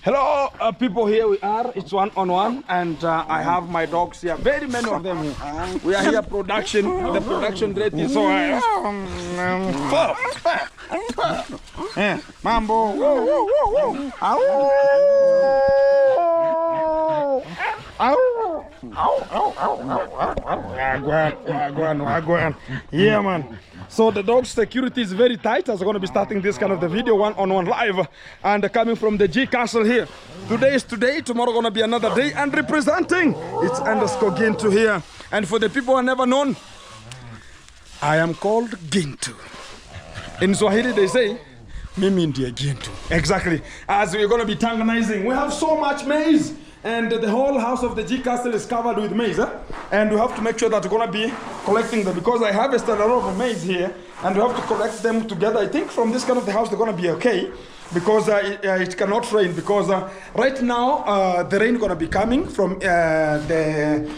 Hello, people. Here we are. It's one-on-one, and I have my dogs here. Very many of them here. We are here. Production. The production rate is so high. Mambo. Yeah, man. So the dog security is very tight. As I'm going to be starting this kind of the video one-on-one live, and coming from the G Castle here. Today is today. Tomorrow going to be another day, and representing it's Ancestral Gintu here. And for the people who have never known, I am called Gintu. In Swahili they say, Mimi ndiye Gintu. Exactly. As we're going to be tanganizing, we have so much maize. And the whole house of the G Castle is covered with maize. And we have to make sure that we're going to be collecting them, because I harvested a lot of maize here, and we have to collect them together. I think from this kind of the house they're going to be okay, because it cannot rain, because right now the rain is going to be coming from the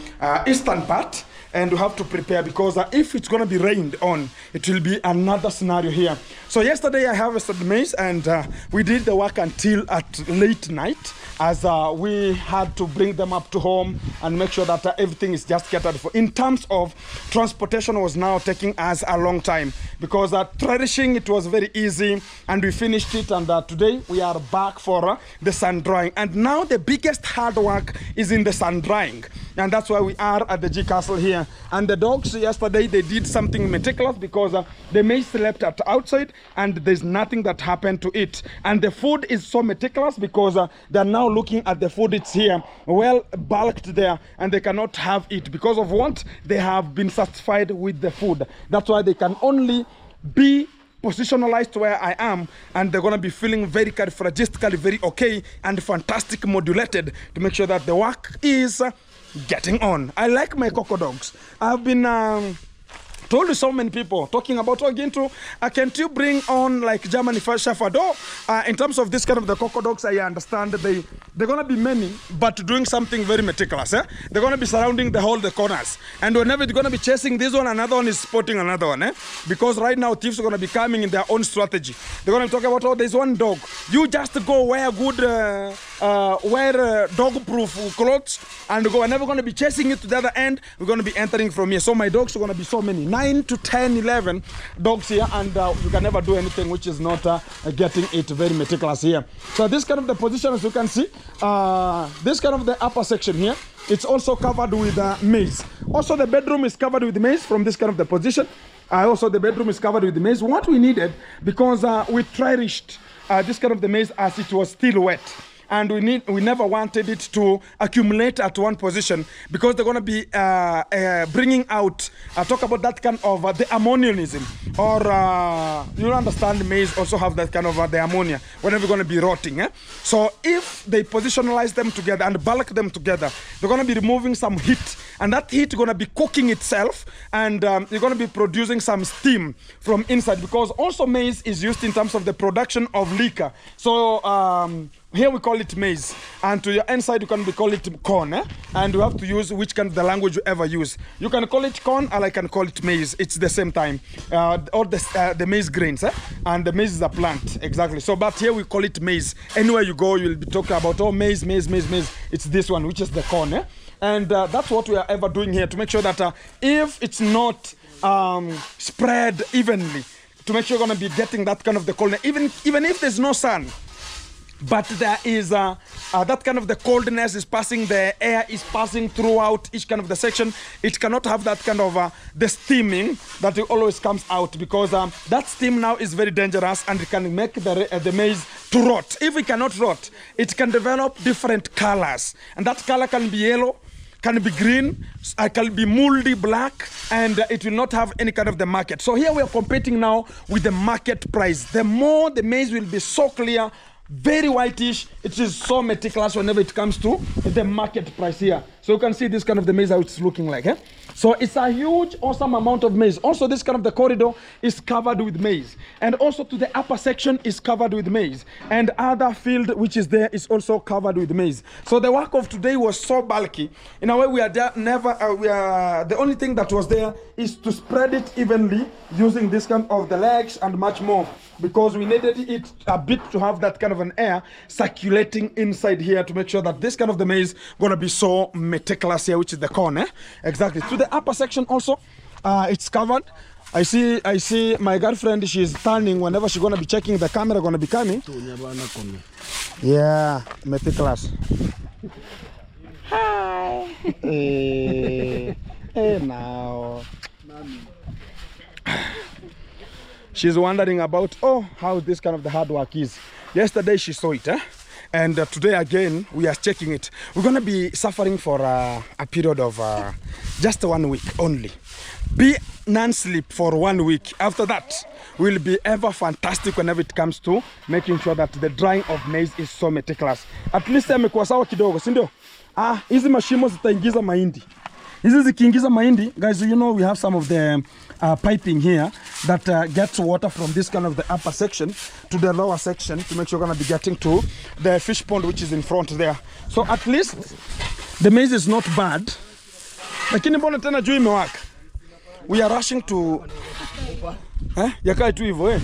eastern part. And we have to prepare, because if it's going to be rained on, it will be another scenario here. So yesterday I harvested maize, and we did the work until at late night, as we had to bring them up to home and make sure that everything is just catered for. In terms of transportation, was now taking us a long time, because threshing, it was very easy, and we finished it. And today we are back for the sun drying. And now the biggest hard work is in the sun drying. And that's why we are at the G Castle here. And the dogs yesterday, they did something meticulous, because the maize slept outside, and there's nothing that happened to it. And the food is so meticulous, because they're now looking at the food. It's here, well bulked there, and they cannot have it because of what? They have been satisfied with the food. That's why they can only be positionalized where I am, and they're going to be feeling very characteristically very okay and fantastic modulated, to make sure that the work is getting on. I like my cocoa dogs. I've been told so many people talking about Gintu, can't you bring on like German Shepherd? In terms of this kind of the cocoa dogs, I understand that they're going to be many, but doing something very meticulous. They're going to be surrounding the corners, and whenever they're going to be chasing this one, another one is spotting another one. Because right now thieves are going to be coming in their own strategy. They're going to talk about, oh, there's one dog. You just go wear good, wear dog-proof clothes, and go. We're never going to be chasing it to the other end. We're going to be entering from here. So my dogs are going to be so many. 9 to 10, 11 dogs here, and you can never do anything which is not getting it very meticulous here. So this kind of the position, as you can see, this kind of the upper section here, it's also covered with maize. Also the bedroom is covered with maize from this kind of the position. Also the bedroom is covered with maize. What we needed, because we treasured this kind of the maize as it was still wet. And we never wanted it to accumulate at one position, because they're going to be bringing out, talk about that kind of the ammonianism, or you understand, maize also have that kind of the ammonia whenever going to be rotting. So if they positionalize them together and bulk them together, they're going to be removing some heat, and that heat is going to be cooking itself, and you're going to be producing some steam from inside, because also maize is used in terms of the production of liquor. So here we call it maize, and to your inside you can call it corn, and you have to use which kind of the language you ever use. You can call it corn, or I can call it maize. It's the same time. All the maize grains, and the maize is a plant, exactly. So, but here we call it maize. Anywhere you go, you'll be talking about, oh, maize, maize, maize, maize. It's this one, which is the corn, and that's what we are ever doing here, to make sure that if it's not spread evenly, to make sure you're going to be getting that kind of the coldness, even if there's no sun. But there is that kind of the coldness is passing, the air is passing throughout each kind of the section. It cannot have that kind of the steaming that always comes out, because that steam now is very dangerous, and it can make the maize to rot. If it cannot rot, it can develop different colors, and that color can be yellow, can be green, can be moldy black, and it will not have any kind of the market. So here we are competing now with the market price. The more the maize will be so clear, very whitish, it is so meticulous whenever it comes to the market price here. So you can see this kind of the maize, how it's looking like. So it's a huge, awesome amount of maize. Also, this kind of the corridor is covered with maize. And also to the upper section is covered with maize. And other field which is there is also covered with maize. So the work of today was so bulky. In a way, we are there, the only thing that was there is to spread it evenly using this kind of the legs and much more. because we needed it a bit to have that kind of an air circulating inside here to make sure that this kind of the maize gonna be so meticulous here, which is the corn, exactly. To the upper section also, it's covered. I see my girlfriend, she's turning whenever she's gonna be checking the camera gonna be coming. Yeah, meticulous. Hi. Hey now. She's wondering about, how this kind of the hard work is. Yesterday she saw it, and today again we are checking it. We're gonna be suffering for a period of just 1 week only. Be non-sleep for 1 week. After that, will be ever fantastic whenever it comes to making sure that the drying of maize is so meticulous. At least yamekuwa sawa kidogo, si ndio? Hizi mashimo zitaingiza mahindi. Hizi zikiingiza mahindi, guys, you know we have some of the piping here that gets water from this kind of the upper section to the lower section to make sure we're gonna be getting to the fish pond which is in front there. So at least the maize is not bad. Lakini mbona tena juu imewaka? We are rushing to yakai tu hivyo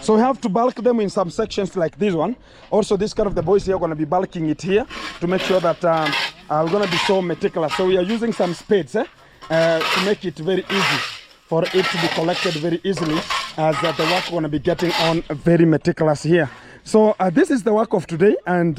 So we have to bulk them in some sections like this one. Also, this kind of the boys here are going to be bulking it here to make sure that we're going to be so meticulous. So we are using some spades to make it very easy for it to be collected very easily, as the work we're going to be getting on very meticulous here. So this is the work of today, and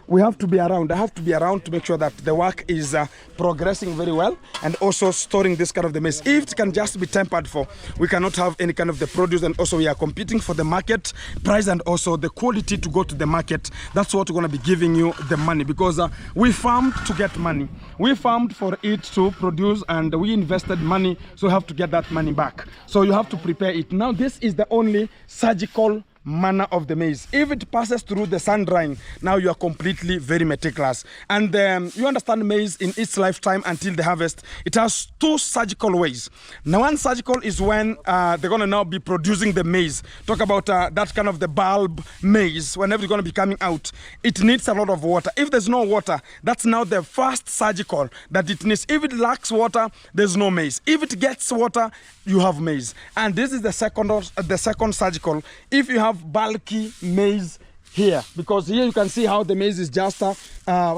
we have to be around. I have to be around to make sure that the work is progressing very well, and also storing this kind of the maize. If it can just be tempered for, we cannot have any kind of the produce, and also we are competing for the market price and also the quality to go to the market. That's what we're going to be giving you the money, because we farmed to get money. We farmed for it to produce, and we invested money, so we have to get that money back. So you have to prepare it. Now this is the only surgical manner of the maize. If it passes through the sun drying, now you are completely very meticulous. And you understand maize in its lifetime until the harvest, it has two surgical ways. Now one surgical is when they're going to now be producing the maize. Talk about that kind of the bulb maize. Whenever it's going to be coming out, it needs a lot of water. If there's no water, that's now the first surgical that it needs. If it lacks water, there's no maize. If it gets water, you have maize. And this is the second surgical. If you have bulky maize here, because here you can see how the maize is just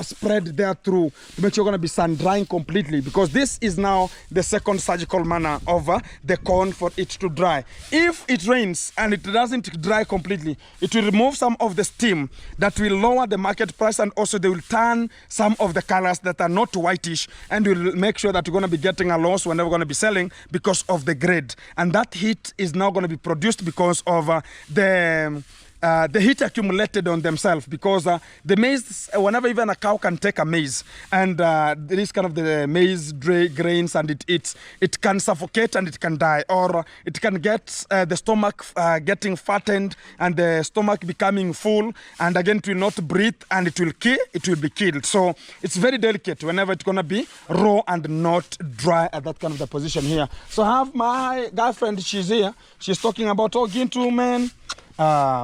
spread there through to make sure you're going to be sun drying completely, because this is now the second surgical manner of the corn for it to dry. If it rains and it doesn't dry completely, it will remove some of the steam that will lower the market price, and also they will turn some of the colors that are not whitish, and will make sure that you're going to be getting a loss whenever we're going to be selling because of the grade. And that heat is now going to be produced because of the heat accumulated on themselves, because the maize, whenever even a cow can take a maize, and there is kind of the maize grains, and it can suffocate and it can die, or it can get the stomach getting fattened and the stomach becoming full, and again it will not breathe and it will be killed. So it's very delicate whenever it's gonna be raw and not dry at that kind of the position here. So I have my girlfriend, she's here, she's talking about, Gintu, man,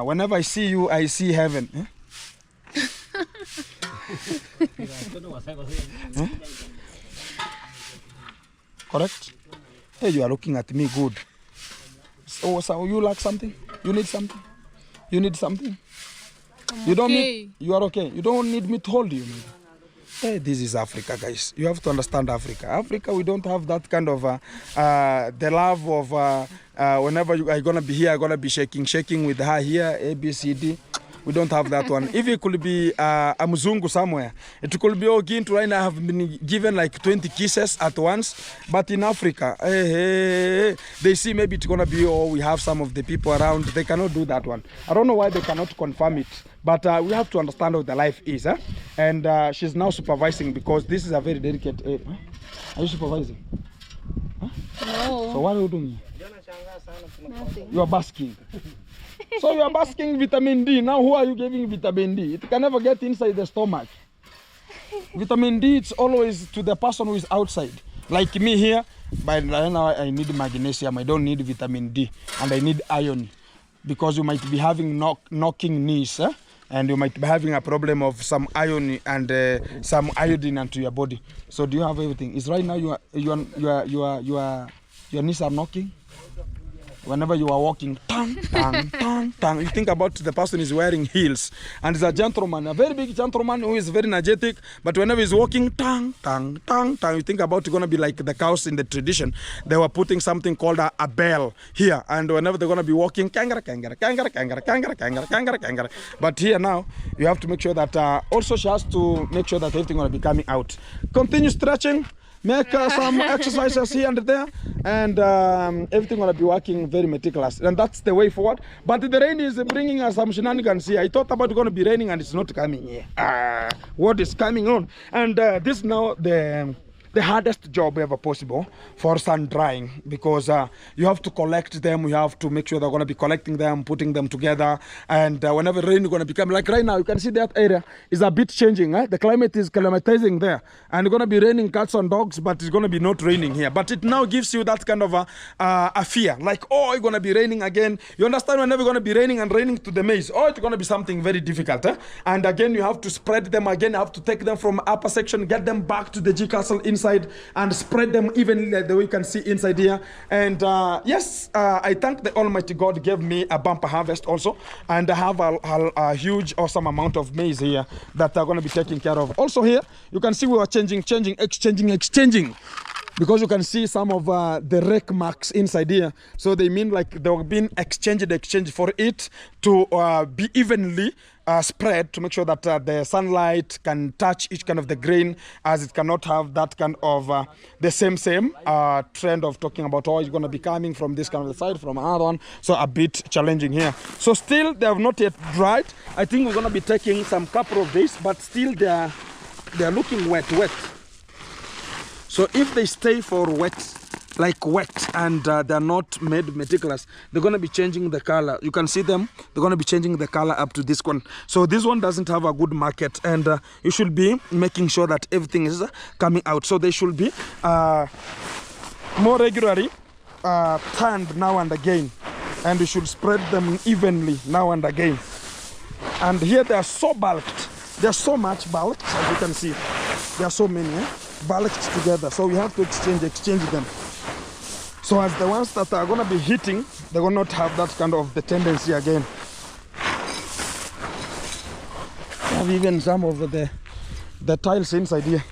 whenever I see you, I see heaven. Correct? Hey, you are looking at me good. So you like something? You need something? You need something? You don't need, you are okay. You don't need me to hold you. Maybe. Hey, this is Africa, guys. You have to understand Africa. Africa, we don't have that kind of the love of whenever you are gonna be here, I'm gonna be shaking with her here, A, B, C, D. We don't have that one. If it could be a Mzungu somewhere, it could be Gintu. Right now I have been given like 20 kisses at once. But in Africa, they see maybe it's gonna be, we have some of the people around. They cannot do that one. I don't know why they cannot confirm it. But we have to understand how the life is. And she's now supervising, because this is a very delicate. Are you supervising? Huh? No. So what are you doing? Nothing. You are basking. So you are basking vitamin D. Now who are you giving vitamin D? It can never get inside the stomach. Vitamin D, it's always to the person who is outside. Like me here, by now I need magnesium. I don't need vitamin D. And I need iron. Because you might be having knocking knees. And you might be having a problem of some iron and some iodine into your body. So do you have everything? Is right now your knees are knocking? whenever you are walking, tang, tang, tang, tang, you think about the person is wearing heels and is a gentleman, a very big gentleman who is very energetic, but whenever he's walking, tang, tang, tang, tang, you think about it's going to be like the cows in the tradition. They were putting something called a bell here, and whenever they're going to be walking, kangara, kangara, kangara, kangara, kangara, kangara, kangara, kangara. But here now, you have to make sure that, also she has to make sure that everything going to be coming out. Continue stretching. Make some exercises here and there, and everything gonna be working very meticulous, and that's the way forward. But the rain is bringing us some shenanigans here. I thought about gonna be raining, and it's not coming here. What is coming on? And this now the hardest job ever possible for sun drying, because you have to collect them, you have to make sure they're going to be collecting them, putting them together, and whenever rain is going to become, like right now, you can see that area is a bit changing. The climate is climatizing there, and it's going to be raining cats and dogs, but it's going to be not raining here. But it now gives you that kind of a fear, like, oh, it's going to be raining again. You understand, whenever it's going to be raining and raining to the maize, oh, it's going to be something very difficult. And again, you have to spread them again, you have to take them from upper section, get them back to the G castle inside, and spread them evenly like the way you can see inside here. And yes, I thank the Almighty God gave me a bumper harvest also, and I have a huge awesome amount of maize here that are going to be taken care of. Also here you can see we are exchanging, because you can see some of the rake marks inside here, so they mean like they were being exchanged for it to be evenly spread, to make sure that the sunlight can touch each kind of the grain, as it cannot have that kind of the same trend of talking about, oh, it's going to be coming from this kind of the side, from another one, so a bit challenging here. So still they have not yet dried. I think we're going to be taking some couple of days, but still they are looking wet. So if they stay for wet, and they're not made meticulous, they're going to be changing the color. You can see them, they're going to be changing the color up to this one. So this one doesn't have a good market, and you should be making sure that everything is coming out. So they should be more regularly turned now and again, and you should spread them evenly now and again. And here they are so bulked, they're so much bulked, as you can see. There are so many bulked together, so we have to exchange them. So as the ones that are going to be hitting, they will not have that kind of the tendency again. We have even some of the tiles inside here.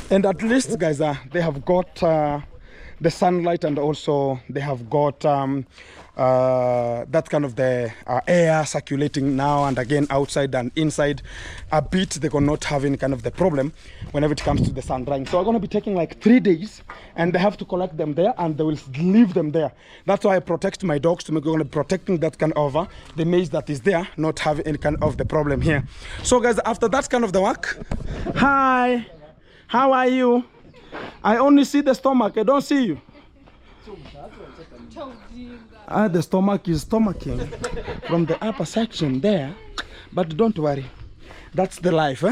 And at least, guys, they have got the sunlight, and also they have got that kind of the air circulating now and again outside and inside a bit. They will not have any kind of the problem whenever it comes to the sun drying. So I'm going to be taking like 3 days, and they have to collect them there, and they will leave them there. That's why I protect my dogs, to make going to be protecting that kind of the maize that is there, not having any kind of the problem here. So guys, after that kind of the work, hi, how are you? I only see the stomach, I don't see you. The stomach is stomaching from the upper section there, but don't worry, that's the life,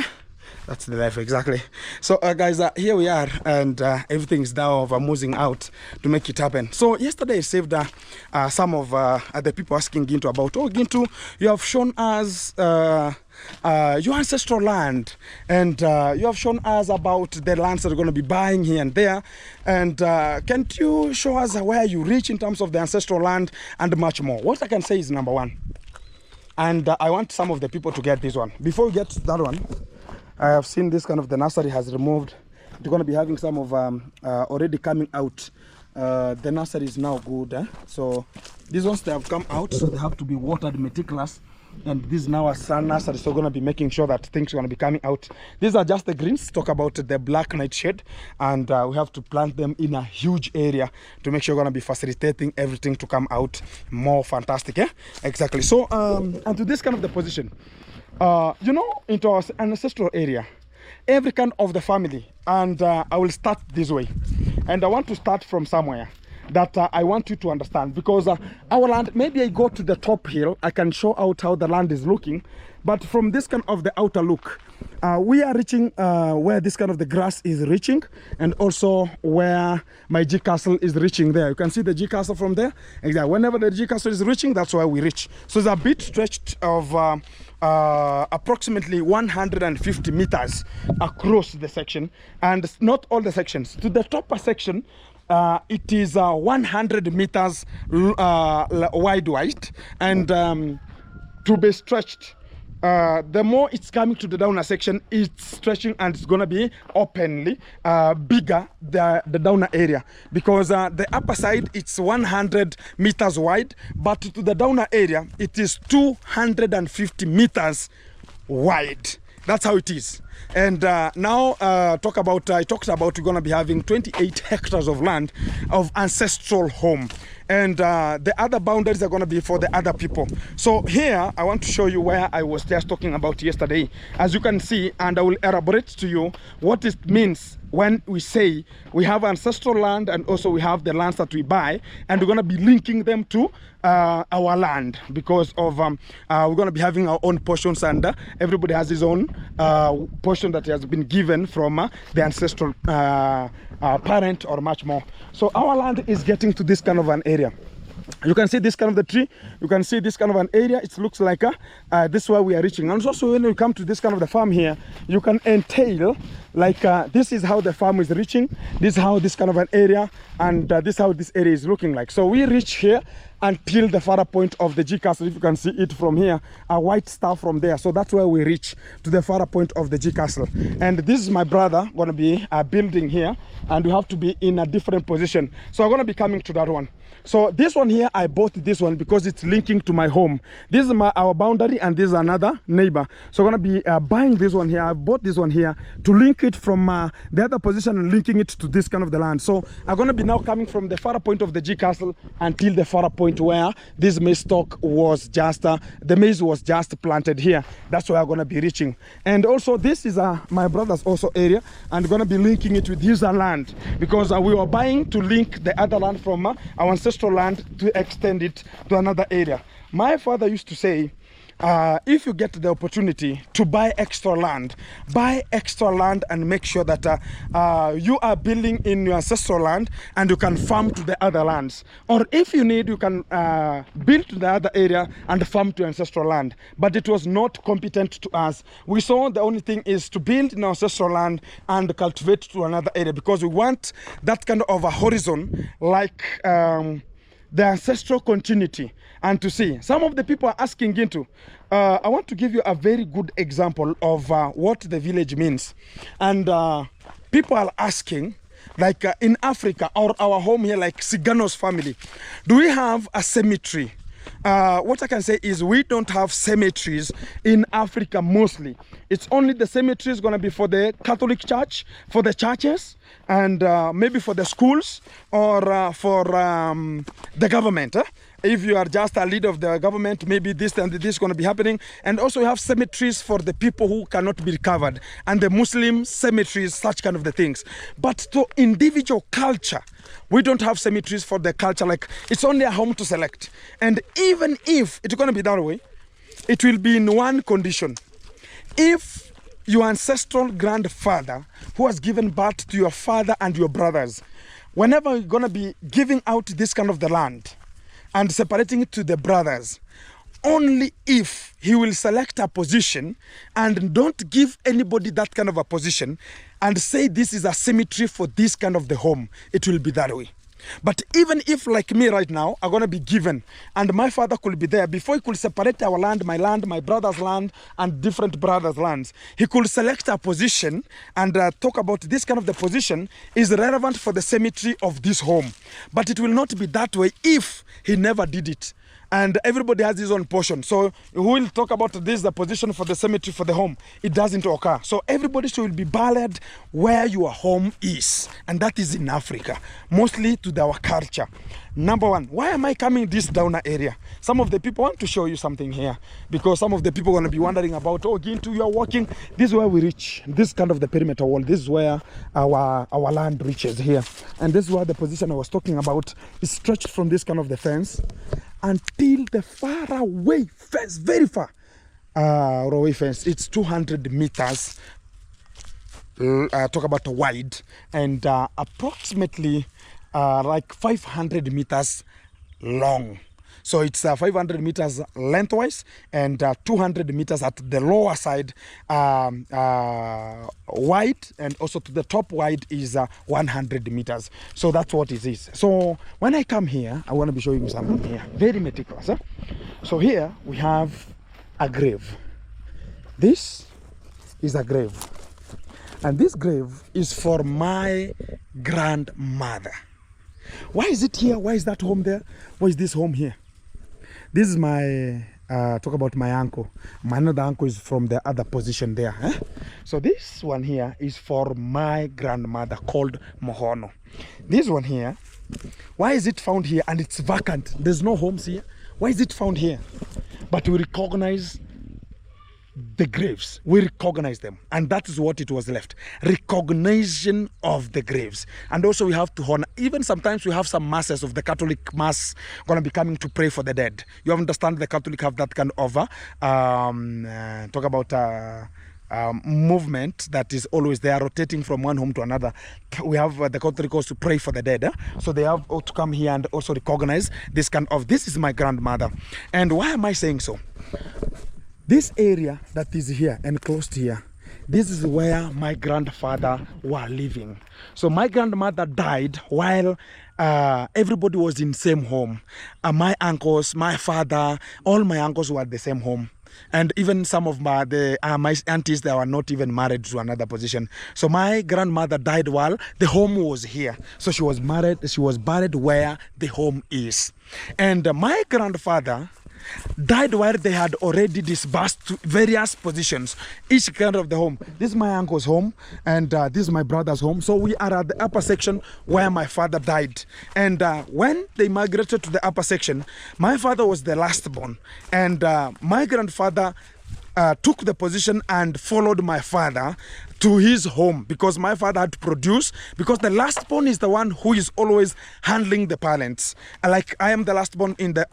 That's the life, exactly. So guys, here we are, and everything is now moving out to make it happen. So yesterday I saved some of the people asking Gintu about, oh Gintu, you have shown us your ancestral land, and you have shown us about the lands that are going to be buying here and there, and can't you show us where you reach in terms of the ancestral land and much more? What I can say is, number one, and I want some of the people to get this one. Before we get to that one, I have seen this kind of the nursery has removed. It's going to be having some of already coming out. The nursery is now good, so these ones, they have come out, so they have to be watered meticulous. And this is now a sun nursery, so going to be making sure that things are going to be coming out. These are just the greens. Talk about the black nightshade, and we have to plant them in a huge area to make sure we're going to be facilitating everything to come out more fantastic. Exactly. So and to this kind of the position, you know, into our ancestral area, every kind of the family, and I will start this way, and I want to start from somewhere that I want you to understand, because our land, maybe I go to the top hill, I can show out how the land is looking, but from this kind of the outer look, we are reaching where this kind of the grass is reaching, and also where my G castle is reaching there. You can see the G castle from there. Exactly. Whenever the G castle is reaching, that's where we reach. So it's a bit stretched of approximately 150 meters across the section, and not all the sections. To the topper section, it is 100 meters wide, and to be stretched. The more it's coming to the downer section, it's stretching, and it's gonna be openly bigger, the downer area, because the upper side it's 100 meters wide, but to the downer area it is 250 meters wide. That's how it is. And now I talked about we're gonna be having 28 hectares of land of ancestral home, and the other boundaries are gonna be for the other people. So here I want to show you where I was just talking about yesterday. As you can see, and I will elaborate to you what it means when we say we have ancestral land, and also we have the lands that we buy, and we're going to be linking them to our land, because of we're going to be having our own portions, and everybody has his own portion that has been given from the ancestral parent or much more. So our land is getting to this kind of an area. You can see this kind of the tree, you can see this kind of an area. It looks like this is where we are reaching. And also when you come to this kind of the farm here, you can entail like this is how the farm is reaching, this is how this kind of an area, and this is how this area is looking like. So we reach here until the farther point of the G castle. If you can see it from here, a white star from there. So that's where we reach to the farther point of the G castle. And this is my brother going to be building here, and we have to be in a different position. So I'm going to be coming to that one. So this one here, I bought this one because it's linking to my home. This is our boundary, and this is another neighbor. So I'm going to be buying this one here. I bought this one here to link it from the other position and linking it to this kind of the land. So I'm going to be now coming from the farther point of the G castle until the farther point where this maize stalk was just, the maize was just planted here. That's where I'm going to be reaching. And also this is my brother's also area, and going to be linking it with his land, because we were buying to link the other land from our ancestral land to extend it to another area. My father used to say, if you get the opportunity to buy extra land and make sure that you are building in your ancestral land and you can farm to the other lands. Or if you need, you can build to the other area and farm to ancestral land. But it was not competent to us. We saw the only thing is to build in our ancestral land and cultivate to another area, because we want that kind of a horizon, like the ancestral continuity. And to see, some of the people are asking into, I want to give you a very good example of what the village means. And people are asking, like in Africa or our home here, like Sigano's family, do we have a cemetery? What I can say is we don't have cemeteries in Africa mostly. It's only the cemetery is going to be for the Catholic Church, for the churches, and maybe for the schools, or for the government. If you are just a leader of the government, maybe this and this is going to be happening. And also we have cemeteries for the people who cannot be recovered, and the Muslim cemeteries, such kind of the things. But to individual culture, we don't have cemeteries for the culture. Like, it's only a home to select. And even if it's going to be that way, it will be in one condition. If your ancestral grandfather, who has given birth to your father and your brothers, whenever you're going to be giving out this kind of the land and separating it to the brothers, only if he will select a position and don't give anybody that kind of a position and say this is a cemetery for this kind of the home, it will be that way. But even if, like me right now, I'm going to be given, and my father could be there, before he could separate our land, my brother's land, and different brothers' lands, he could select a position and talk about this kind of the position is relevant for the cemetery of this home. But it will not be that way if he never did it. And everybody has his own portion. So who will talk about this, the position for the cemetery for the home? It doesn't occur. So everybody should be buried where your home is. And that is in Africa, mostly to our culture. Number one, why am I coming this downer area? Some of the people want to show you something here, because some of the people are going to be wondering about, oh, Gintu, you are walking. This is where we reach. This kind of the perimeter wall. This is where our land reaches here. And this is where the position I was talking about is stretched from this kind of the fence until the far away fence, very far. railway fence. It's 200 meters. Talk about wide and approximately like 500 meters long. So it's 500 meters lengthwise and 200 meters at the lower side wide, and also to the top wide is 100 meters. So that's what it is. So when I come here, I want to be showing you something here. Very meticulous. Huh? So here we have a grave. This is a grave. And this grave is for my grandmother. Why is it here? Why is that home there? Why is this home here? This is my, talk about my uncle. My another uncle is from the other position there. Eh? So this one here is for my grandmother called Mohono. This one here, why is it found here and it's vacant? There's no homes here. Why is it found here? But we recognize the graves, we recognize them, and that is what it was left, recognition of the graves. And also we have to honor, even sometimes we have some masses of the Catholic mass going to be coming to pray for the dead. You understand, the Catholic have that kind of talk about movement that is always, they are rotating from one home to another. We have the Catholic also pray for the dead, so they have to come here and also recognize this kind of, this is my grandmother. And why am I saying so? This area that is here enclosed here, this is where my grandfather were living. So my grandmother died while everybody was in same home. My uncles, my father, all my uncles were at the same home. And even some of my aunties, they were not even married to another position. So my grandmother died while the home was here. So she was married, she was buried where the home is. And my grandfather died while they had already disbursed to various positions, each kind of the home. This is my uncle's home, and this is my brother's home. So we are at the upper section where my father died. And when they migrated to the upper section, my father was the last born, and my grandfather took the position and followed my father to his home, because my father had to produce, because the last born is the one who is always handling the parents. Like I am the last born in the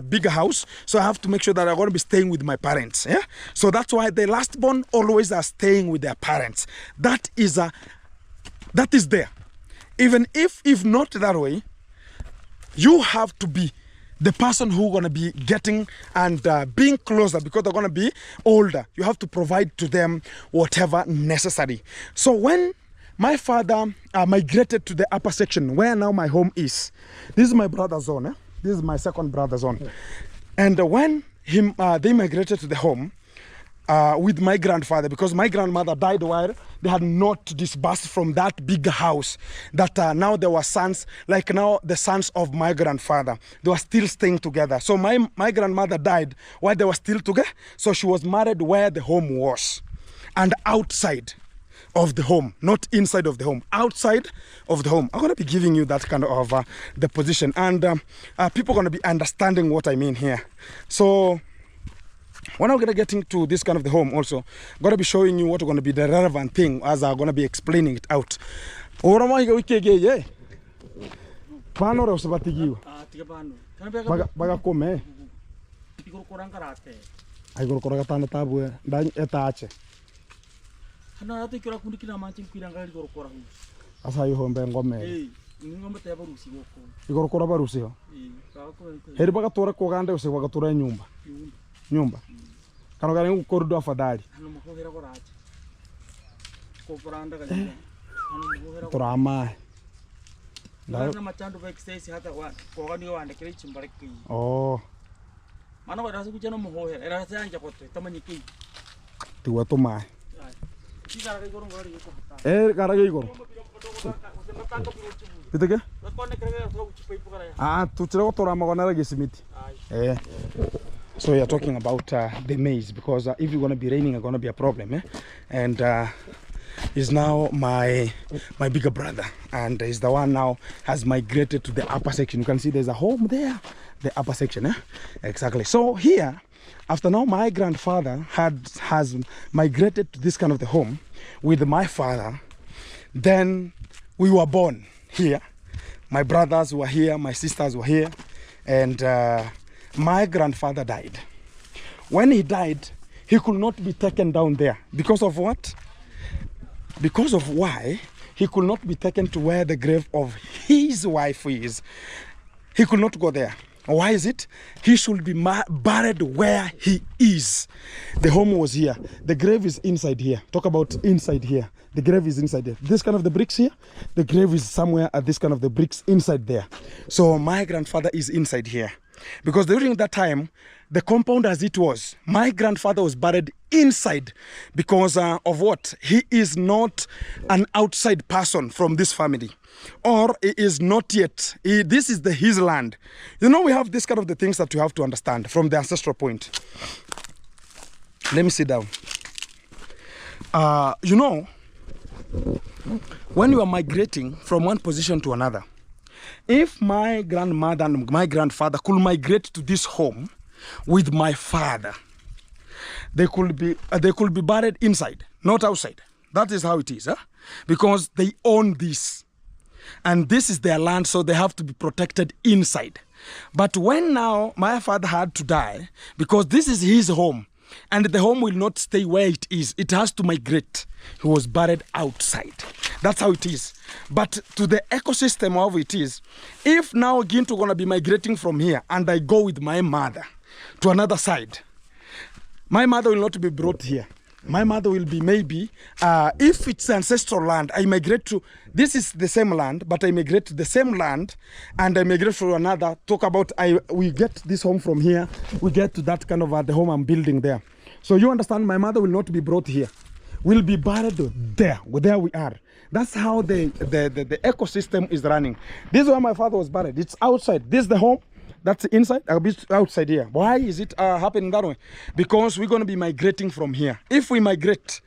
bigger house, so I have to make sure that I'm going to be staying with my parents. Yeah, so that's why the last born always are staying with their parents. That is there. Even if not that way, you have to be the person who gonna be getting and being closer, because they're gonna be older. You have to provide to them whatever necessary. So when my father migrated to the upper section where now my home is, this is my brother's zone. This is my second brother's zone. And when they migrated to the home with my grandfather, because my grandmother died while they had not disbursed from that big house, that now there were sons, like now the sons of my grandfather, they were still staying together. So my grandmother died while they were still together, so she was married where the home was, and outside of the home, not inside of the home, outside of the home. I'm going to be giving you that kind of the position, and people are going to be understanding what I mean here. So when I'm going to get into this kind of the home also, I'm going to be showing you what are going to be the relevant thing as I'm going to be explaining it out. Asa ihombe ngome. Ngombe te barusi goko. Igoro kora barusi ho. Heri bagatora kogande use bagatora nyumba. Nyumba. Kano gari ngukorido afadhali. Hano muhera koraje. Ko poranda gani. Hano muhera torama. Ndana machando ba exercise hata wa kogani wande kire chimbareki. Oh. Mana wadasu kuchana muhera. Era sanja kote tamanyiki. Tiwa toma. Karage igoro. Pitake? Tuchira torama gona gesimiti. So we are talking about the maize, because if it's going to be raining, it's going to be a problem. And is now my bigger brother, and is the one now has migrated to the upper section. You can see there's a home there, the upper section. Exactly. So here, after now my grandfather has migrated to this kind of the home with my father, then we were born here. My brothers were here, my sisters were here, and my grandfather died. When he died, he could not be taken down there. Because of what? Because of why he could not be taken to where the grave of his wife is. He could not go there. Why is it? He should be buried where he is. The home was here. The grave is inside here. Talk about inside here. The grave is inside there. This kind of the bricks here, the grave is somewhere at this kind of the bricks inside there. So my grandfather is inside here. Because during that time, the compound as it was, my grandfather was buried inside because of what? He is not an outside person from this family. Or he is not yet. This is his land. You know, we have this kind of the things that you have to understand from the ancestral point. Let me sit down. You know, when you are migrating from one position to another, if my grandmother and my grandfather could migrate to this home with my father, they could be buried inside, not outside. That is how it is, huh? Because they own this. And this is their land, so they have to be protected inside. But when now my father had to die, because this is his home, and the home will not stay where it is, it has to migrate. He was buried outside. That's how it is. But to the ecosystem of it is, if now Ginto gonna be migrating from here, and I go with my mother to another side, my mother will not be brought here. My mother will be maybe, if it's ancestral land, I migrate to, this is the same land, but I migrate to the same land, and I migrate to another. Talk about, we get this home from here, we get to that kind of the home I'm building there. So you understand, my mother will not be brought here. We'll be buried there we are. That's how the ecosystem is running. This is where my father was buried. It's outside. This is the home. That's inside, I'll be outside here. Why is it happening that way? Because we're going to be migrating from here. If we migrate,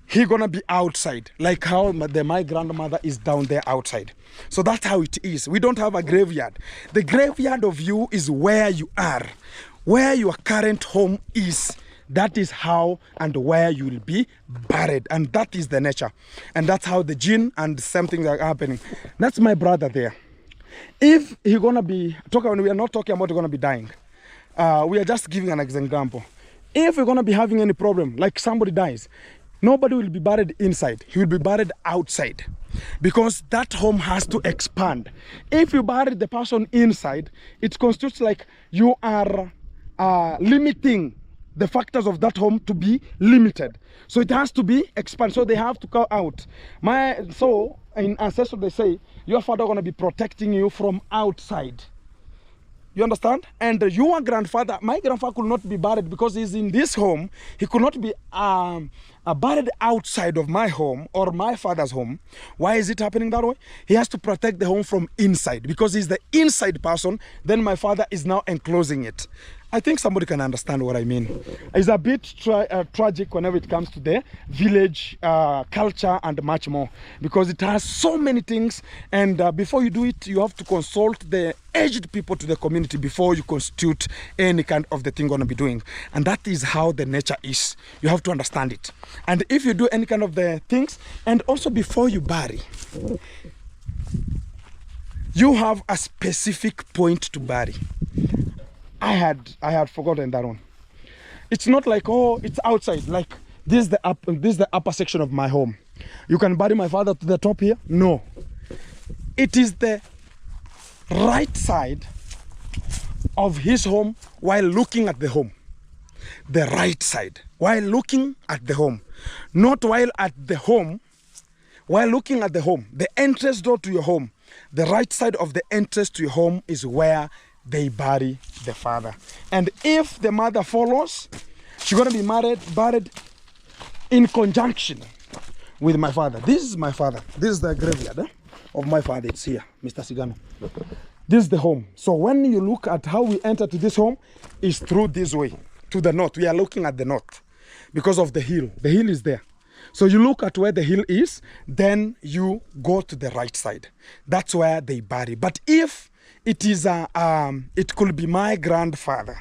he's going to be outside, like how my grandmother is down there outside. So that's how it is. We don't have a graveyard. The graveyard of you is where you are, where your current home is. That is how and where you will be buried. And that is the nature. And that's how the gene and same things are happening. That's my brother there. If he's gonna be talking, we are not talking about gonna be dying. We are just giving an example. If we're gonna be having any problem, like somebody dies, nobody will be buried inside. He will be buried outside, because that home has to expand. If you bury the person inside, it constitutes like you are limiting the factors of that home to be limited. So it has to be expanded. So they have to go out. So in Ancestral they say your father gonna be protecting you from outside. You understand? And your grandfather, my grandfather could not be buried because he's in this home. He could not be buried outside of my home or my father's home. Why is it happening that way? He has to protect the home from inside, because he's the inside person. Then my father is now enclosing it. I think somebody can understand what I mean. It's a bit tragic whenever it comes to the village culture and much more, because it has so many things, and before you do it, you have to consult the aged people to the community before you constitute any kind of the thing you're going to be doing. And that is how the nature is. You have to understand it. And if you do any kind of the things, and also before you bury, you have a specific point to bury. I had forgotten that one. It's not like, oh, it's outside. Like this is the upper section of my home. You can bury my father to the top here. No, it is the right side of his home while looking at the home. The right side while looking at the home, not while at the home. While looking at the home, the entrance door to your home, the right side of the entrance to your home is where they bury the father. And if the mother follows, she's going to be buried in conjunction with my father. This is my father. This is the graveyard of my father. It's here, Mr. Sigano. This is the home. So when you look at how we enter to this home, is through this way to the north. We are looking at the north because of the hill. The hill is there. So you look at where the hill is, then you go to the right side. That's where they bury. But if it is it could be my grandfather,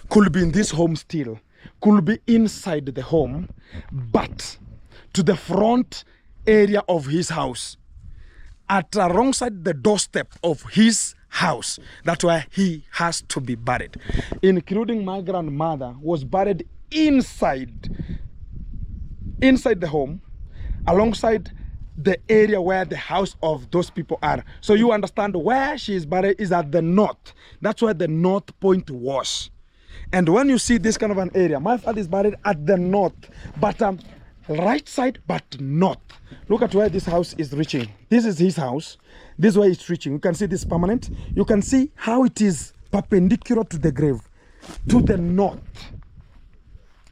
could be in this home still, could be inside the home, but to the front area of his house, at the wrong side, the doorstep of his house. That's where he has to be buried. Including my grandmother was buried inside the home, alongside the area where the house of those people are. So you understand where she is buried is at the north. That's where the north point was. And when you see this kind of an area, my father is buried at the north, but right side, but north. Look at where this house is reaching. This is his house. This is where it's reaching. You can see this permanent. You can see how it is perpendicular to the grave, to the north.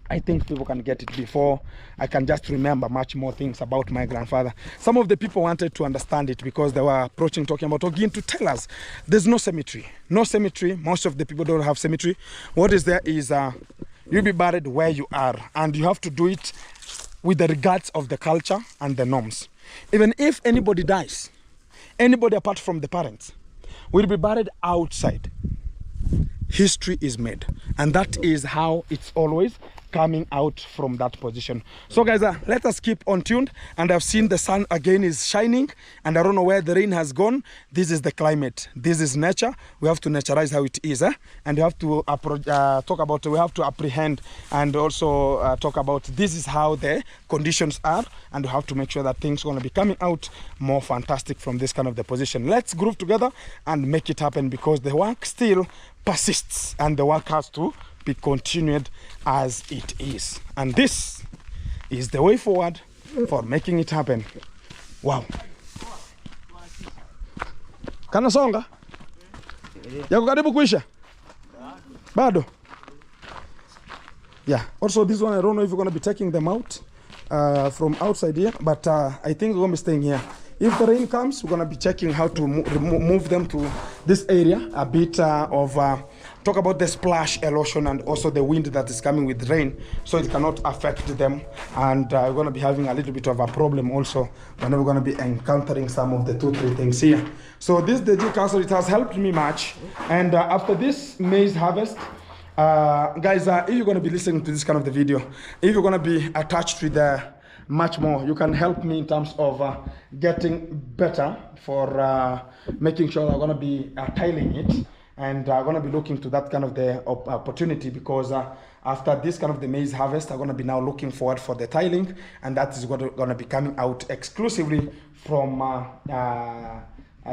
I think people can get it before I can just remember much more things about my grandfather. Some of the people wanted to understand it because they were approaching, talking about Ogin, to tell us there's no cemetery. No cemetery. Most of the people don't have cemetery. What is there is you'll be buried where you are, and you have to do it with the regards of the culture and the norms. Even if anybody dies, anybody apart from the parents, will be buried outside. History is made, and that is how it's always coming out from that position. So guys, let us keep on tuned. And I've seen the sun again is shining, and I don't know where the rain has gone. This is the climate, this is nature. We have to naturalize how it is, and we have to talk about, we have to apprehend and also talk about this is how the conditions are, and we have to make sure that things are going to be coming out more fantastic from this kind of the position. Let's group together and make it happen, because the work still persists and the work has to be continued as it is, and this is the way forward for making it happen. Wow. Kana songa yako karibu kuisha bado. Yeah, also this one I don't know if you're going to be taking them out from outside here, but I think we're going to be staying here. If the rain comes, we're going to be checking how to move them to this area. A bit of talk about the splash erosion and also the wind that is coming with rain, so it cannot affect them. And we're going to be having a little bit of a problem also when we're going to be encountering some of the 2-3 things here. So this the G Castle, it has helped me much. And after this maize harvest, guys, if you're going to be listening to this kind of the video, if you're going to be attached with the much more, you can help me in terms of getting better for making sure I'm going to be tiling it, and I'm going to be looking to that kind of the opportunity, because after this kind of the maize harvest, I'm going to be now looking forward for the tiling, and that is going to be coming out exclusively from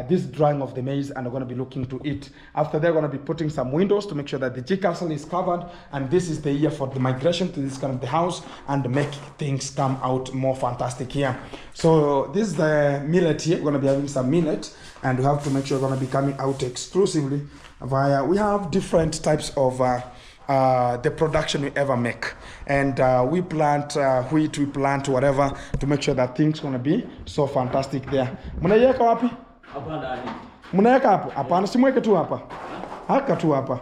this drying of the maize, and I'm going to be looking to it. After they're going to be putting some windows to make sure that the G Castle is covered, and this is the year for the migration to this kind of the house and make things come out more fantastic here. So this is the millet here. We're going to be having some millet, and we have to make sure we're going to be coming out exclusively via, we have different types of the production we ever make, and we plant wheat, we plant whatever to make sure that things going to be so fantastic there. Mnaiweka wapi? Mnaweka hapo? Hapana, simweke tu hapa. Haka tu hapa.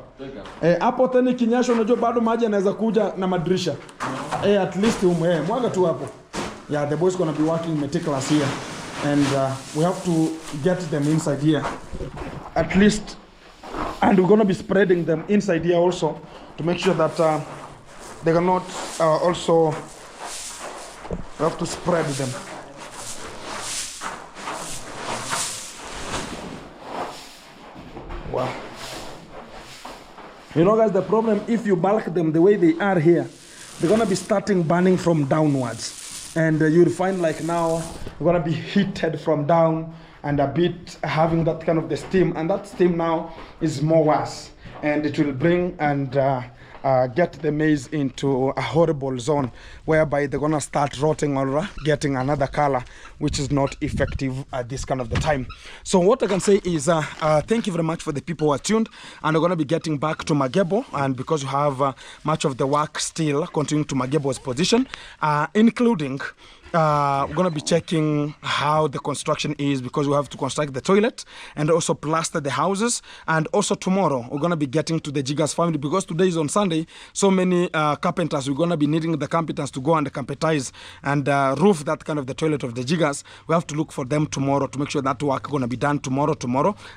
Hapo tena kinyasho, unajua bado maji yanaweza kuja na madirisha. At least mwaga tu hapo. Yeah, the boys gonna be working meticulous here, and we have to get them inside here at least, and we're gonna be spreading them inside here also to make sure that they cannot also, we have to spread them. Wow. You know guys, the problem, if you bulk them the way they are here, they're gonna be starting burning from downwards, and you'll find like now we're gonna be heated from down and a bit having that kind of the steam, and that steam now is more worse, and it will bring and get the maize into a horrible zone whereby they're gonna start rotting or getting another color, which is not effective at this kind of the time. So what I can say is thank you very much for the people who are tuned, and we're gonna be getting back to Magebo, and because you have much of the work still continuing to Magebo's position, including we're going to be checking how the construction is, because we have to construct the toilet and also plaster the houses. And also tomorrow we're going to be getting to the Jigas family, because today is on Sunday. So many carpenters, we're going to be needing the carpenters to go and carpetize and roof that kind of the toilet of the Jigas. We have to look for them tomorrow to make sure that work is going to be done tomorrow,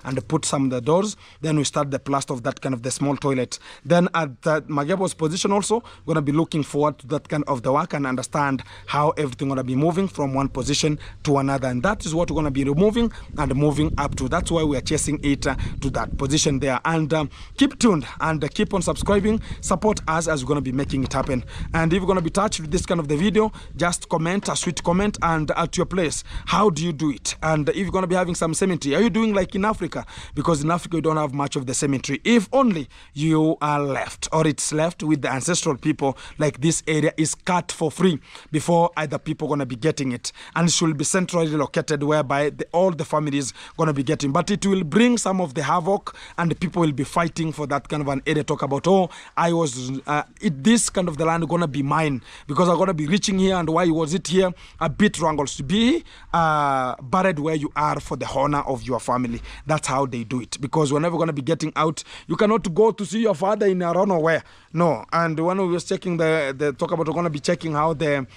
and put some of the doors. Then we start the plaster of that kind of the small toilet. Then at Magebo's position also, we're going to be looking forward to that kind of the work and understand how everything going to be moving from one position to another, and that is what we're going to be removing and moving up to. That's why we are chasing it to that position there. And keep tuned and keep on subscribing. support us as we're going to be making it happen. And if you're going to be touched with this kind of the video, just comment a sweet comment and at your place, how do you do it? And if you're going to be having some cemetery, are you doing like in Africa? Because in Africa, you don't have much of the cemetery. If only you are left, or it's left with the ancestral people, like this area is cut for free before other people going to be getting it. And it should be centrally located whereby all the families going to be getting. But it will bring some of the havoc, and people will be fighting for that kind of an area. Talk about, oh, I was, this kind of the land going to be mine because I'm going to be reaching here, and why was it here? A bit wrangles to be buried where you are for the honor of your family. That's how they do it, because we're never going to be getting out. You cannot go to see your father in I don't know where. No. And when we was checking the talk about, we're going to be checking how the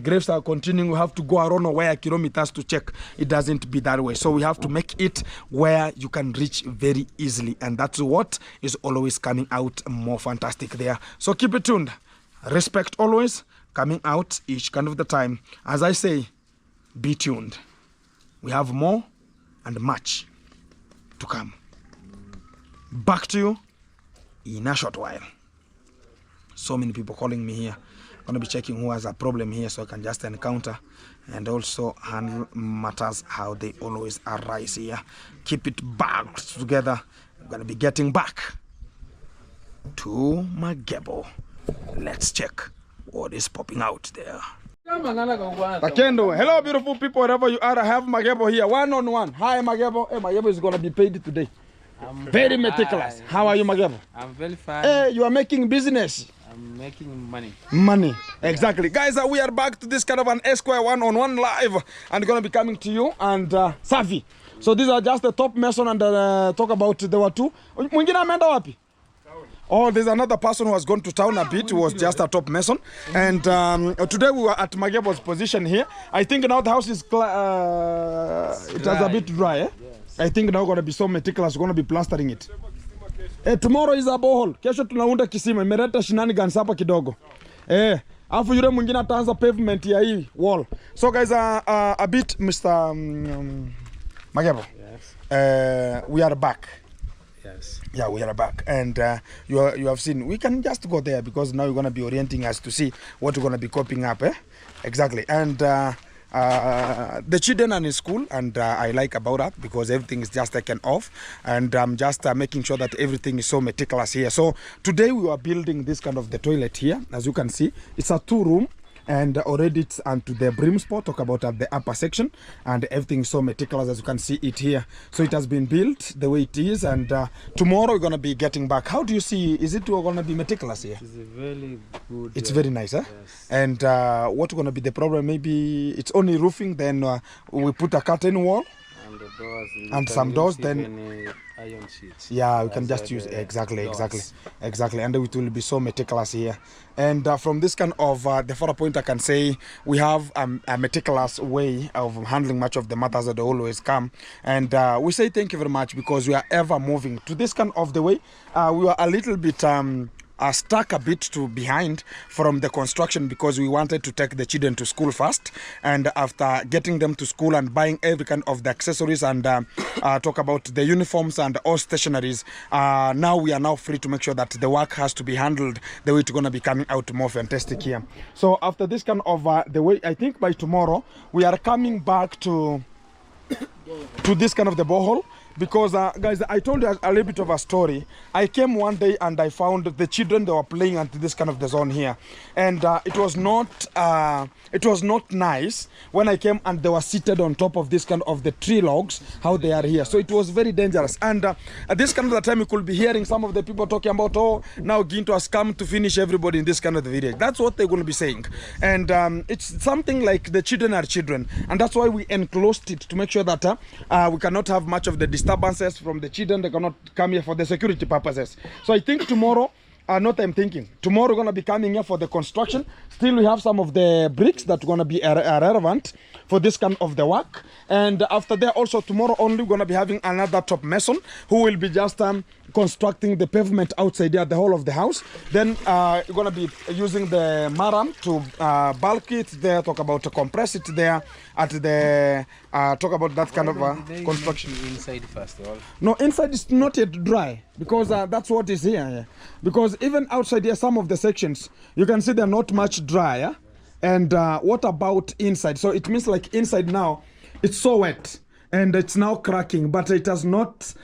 graves are continuing. We have to go around where kilometers to check. It doesn't be that way. So we have to make it where you can reach very easily, and that's what is always coming out more fantastic there. So keep it tuned. Respect always coming out each kind of the time. As I say, be tuned. We have more and much to come. Back to you in a short while. So many people calling me here. I'm going to be checking who has a problem here so I can just encounter and also handle matters how they always arise here. Keep it bagged together. I'm going to be getting back to Magebo. Let's check what is popping out there. Makendo, hello beautiful people, wherever you are. I have Magebo here, one-on-one. Hi Magebo. Hey, Magebo is going to be paid today. I'm very meticulous. How are you, Magebo? I'm very fine. Hey, you are making business. I'm making money. Money, exactly. Guys, we are back to this kind of an Esquire one-on-one live, and going to be coming to you and Safi. So these are just the top mason, and talk about there were two. Oh, there's another person who has gone to town a bit, who was just a top mason. And today we were at Magebo's position here. I think now the house is, it has a bit dry, eh? Yes. I think now going to be so meticulous, going to be plastering it. Tomorrow is a borehole. Kesho tunaunda kisima, imeleta shenanigans hapa kidogo. Afu yule mwingine ataanza pavement ya hii wall. So guys, a bit Mr. Magebo. Yes. We are back. Yes. Yeah, we are back, and you have seen. We can just go there because now you're gonna be orienting us to see what we're gonna be copying up, eh? Exactly. And the children are in school, and I like about that because everything is just taken off, and I'm just making sure that everything is so meticulous here. So today we are building this kind of the toilet here. As you can see, it's a 2-room. And already it's onto the brim spot. Talk about the upper section, and everything is so meticulous as you can see it here. So it has been built the way it is, and tomorrow we're going to be getting back. How do you see, is it going to be meticulous here? It's very good. It's very nice, eh? Yes. And what's going to be the problem? Maybe it's only roofing, then we put a curtain wall and the doors, and some doors, then iron sheets. Yeah, we can just use exactly, and it will be so meticulous here. And from this kind of the photo point, I can say we have a meticulous way of handling much of the matters that always come. And we say thank you very much because we are ever moving to this kind of the way. We were a little bit stuck a bit to behind from the construction because we wanted to take the children to school first, and after getting them to school and buying every kind of the accessories and talk about the uniforms and all stationaries, now we are now free to make sure that the work has to be handled the way it's going to be coming out more fantastic here. So after this kind of the way, I think by tomorrow we are coming back to this kind of the borehole. Because guys, I told you a little bit of a story. I came one day and I found the children, they were playing at this kind of the zone here, and it was not nice when I came and they were seated on top of this kind of the tree logs, how they are here. So it was very dangerous. And at this kind of the time you could be hearing some of the people talking about, oh, now Ginto has come to finish everybody in this kind of the video. That's what they're going to be saying. And it's something like the children are children, and that's why we enclosed it to make sure that we cannot have much of the disturbances from the children. They cannot come here for the security purposes. So I think tomorrow, I'm thinking tomorrow we're going to be coming here for the construction. Still we have some of the bricks that are going to be relevant for this kind of the work. And after that also tomorrow only we're going to be having another top mason who will be just constructing the pavement outside here, the whole of the house. Then you're going to be using the maram to bulk it there, talk about to compress it there at the, talk about that kind of construction. Inside first of all? No, inside is not yet dry because that's what is here. Yeah. Because even outside here, some of the sections, you can see they're not much dry. Yeah? And what about inside? So it means like inside now, it's so wet and it's now cracking, but it has not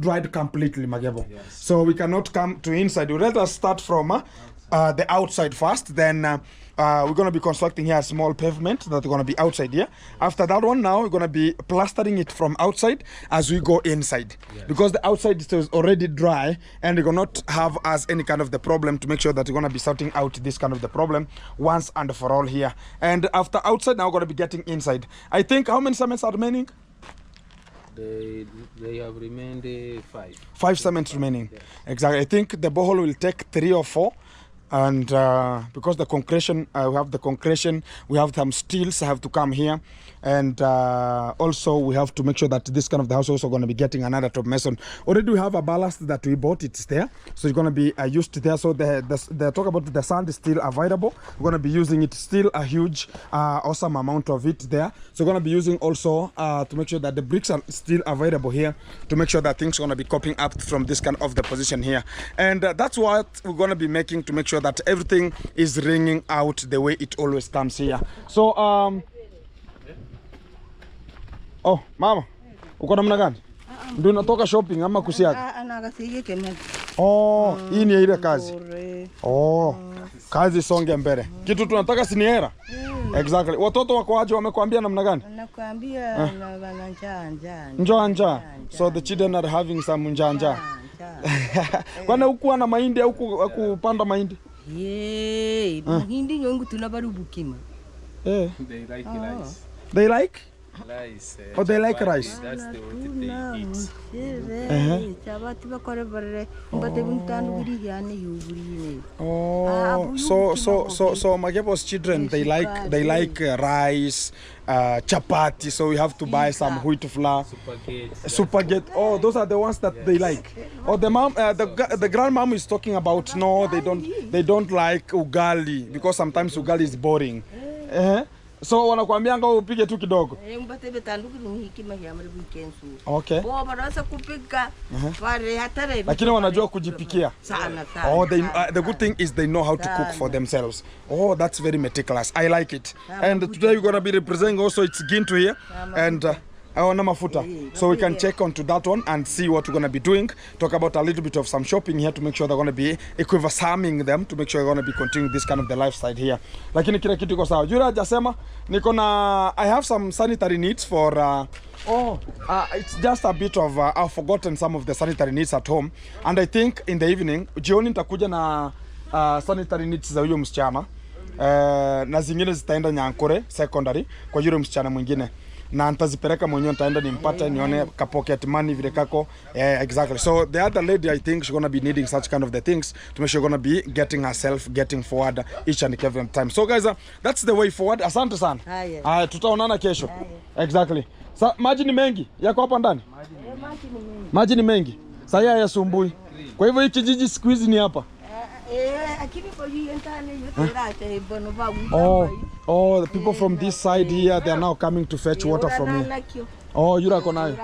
dried completely, Magebo. Yes. So we cannot come to inside. We let us start from the outside first. Then we're going to be constructing here a small pavement that's going to be outside here. After that one, now we're going to be plastering it from outside as we go inside. Yes. Because the outside is already dry and we're going to not have as any kind of the problem to make sure that we're going to be sorting out this kind of the problem once and for all here. And after outside, now we're going to be getting inside. I think how many cements are remaining? They have remained 5. 5 cements remaining. Yes. Exactly. I think the borehole will take 3 or 4. And because the concretion, we have the concretion, we have some steels have to come here. And also we have to make sure that this kind of the house also going to be getting another top mason. Already we have a ballast that we bought, it's there. So it's going to be used there. So the talk about the sand is still available. We're going to be using it still a huge, awesome amount of it there. So we're going to be using also to make sure that the bricks are still available here to make sure that things are going to be coping up from this kind of the position here. And that's what we're going to be making to make sure that everything is ringing out the way it always comes here. So oh mama, uko namna gani? Ndio natoka shopping ama kusiaga? Oh, hii ni ile kazi. Oh, kazi songe mbele. Kitu tunataka si ni hera. Exactly. Watoto wako aje, wamekwambia namna gani? Nakwambia njaa. So the children are having some njaa. Kwani huku ana mahindi au kupanda mahindi? Mahindi nyongu tunabarubukima. They like rice. They like? Rice. Oh, they like rice. That's the what they eat. Oh, so Magebo's children, they like rice, chapati. So we have to buy some wheat flour, spaghetti. Oh, those are the ones that they like. Oh, the mom, the grandmom is talking about no, they don't like ugali because sometimes ugali is boring. So wanakuambia ngo upige tu kidogo. Okay. Lakini wanajua kujipikia. Oh, the good thing is they know how to cook for themselves. Oh, that's very meticulous. I like it. And today we're going to be representing also it's Ginto here and mafuta. So we can check onto that one and see what we're going to be doing. Talk about a little bit of some shopping here to make sure they're going to be equivalent them to make sure they're going to be continuing this kind of the lifestyle here. Lakini kila kitu iko sawa. Jura hajasema niko na I have some sanitary needs for it's just a bit of I've forgotten some of the sanitary needs at home and I think in the evening jioni nitakuja na sanitary needs za huyo msichana. Na zingine zitaenda Nyankore secondary kwa yule msichana mwingine. Na nitazipeleka mwenyewe, nitaenda nimpate nione ka pocket money vile kako. Exactly. So the other lady, I think she's going to be needing such kind of the things to make sure she's going to be getting herself getting forward each and every time. So guys, that's the way forward. Asante sana. Haya, tutaonana kesho. Exactly. Sa maji ni mengi yako hapa ndani? Maji ni mengi. Sasa yasumbui. Kwa hivyo hii kijiji siku hizi ni hapa. Oh, the people from this side here, they are now coming to fetch water from here. Oh, you're going.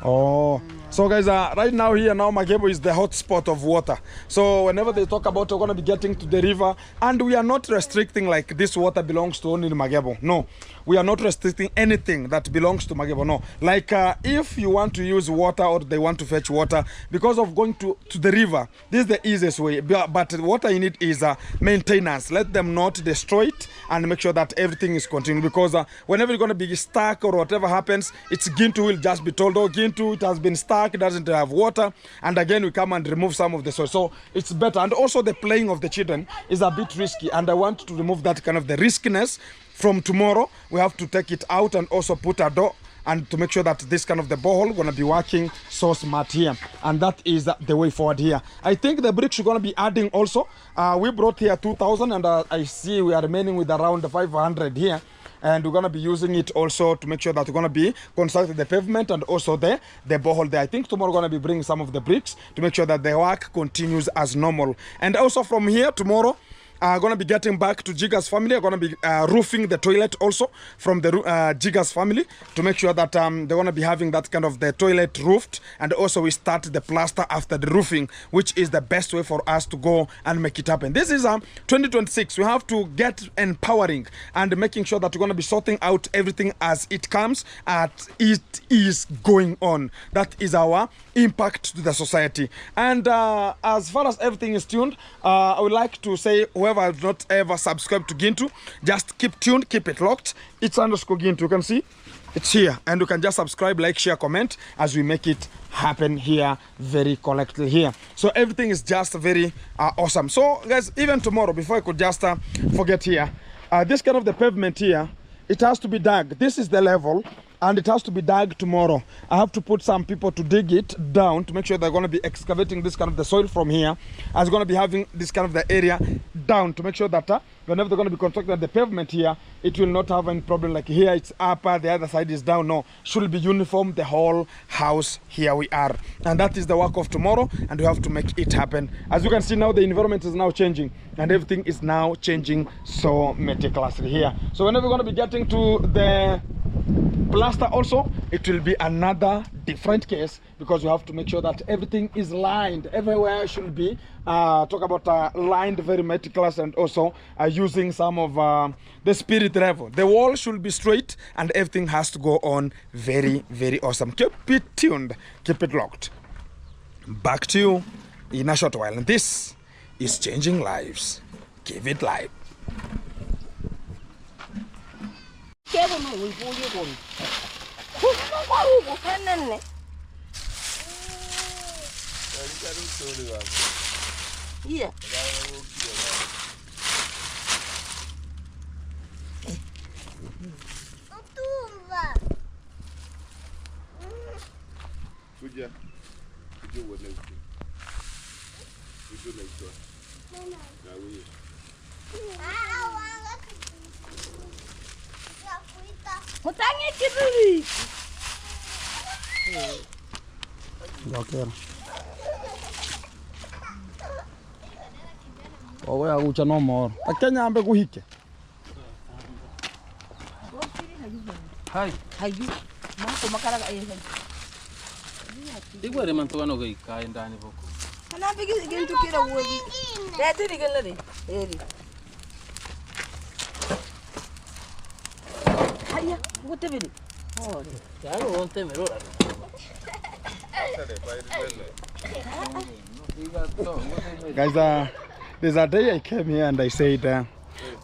Oh, so guys, right now here now Magebo is the hot spot of water. So whenever they talk about we're going to be getting to the river, and we are not restricting like this water belongs to only Magebo. No, we are not restricting anything that belongs to Magebo. No, like if you want to use water or they want to fetch water because of going to the river, this is the easiest way. But what I need is maintenance. Let them not destroy it and make sure that everything is continued, because whenever you're going to be stuck or whatever happens, it's Ginto will just be told, oh, Ginto, it has been stuck, it doesn't have water, and again we come and remove some of the soil. So it's better. And also the playing of the children is a bit risky, and I want to remove that kind of the riskiness. From tomorrow we have to take it out and also put a door and to make sure that this kind of the borehole going to be working so smart here, and that is the way forward here. I think the bricks we're going to be adding also, we brought here 2,000 and I see we are remaining with around 500 here. and we're going to be using it also to make sure that we're going to be constructing the pavement and also the borehole there. I think tomorrow we're going to be bringing some of the bricks to make sure that the work continues as normal. And also from here tomorrow, going to be getting back to Jiga's family. I'm going to be roofing the toilet also from the Jiga's family to make sure that they're going to be having that kind of the toilet roofed, and also we start the plaster after the roofing, which is the best way for us to go and make it happen. This is 2026. We have to get empowering and making sure that we're going to be sorting out everything as it comes, as it is going on. That is our impact to the society. And as far as everything is tuned, I would like to say whoever has not ever subscribed to Gintu, just keep tuned, keep it locked. It's underscore Gintu. You can see it's here, and you can just subscribe, like, share, comment as we make it happen here very correctly here. So everything is just very awesome. So guys, even tomorrow, before I could just forget here, this kind of the pavement here, it has to be dug. This is the level, and it has to be dug tomorrow. I have to put some people to dig it down to make sure they're going to be excavating this kind of the soil from here. I was going to be having this kind of the area down to make sure that whenever they're going to be constructing the pavement here, it will not have any problem like here it's upper, the other side is down. No, should be uniform, the whole house. Here we are, and that is the work of tomorrow, and we have to make it happen. As you can see now, the environment is now changing, and everything is now changing so meticulously here. So whenever we're going to be getting to the plaster also, it will be another different case, because we have to make sure that everything is lined everywhere. Should be talk about lined very meticulous, and also using some of the spirit level. The wall should be straight, and everything has to go on very, very awesome. Keep it tuned, keep it locked. Back to you in a short while, and this is Changing Lives. Give it life. Yeah. Kuja uone huko. Kuja naitwa. Na wewe. Mutangi kibiri. Okay. Owe agucha no more. Akenya ambe kuhike. Hai. Hayu. Mako makaraga ehe. Igwere man tugano gai kai ndani boko. Kana bigi Gintu kira wodi. Dadi digalare. Eri. Haya, wote bidi. Oh, Claro, onte merora. Guys, there's a day I came here and I said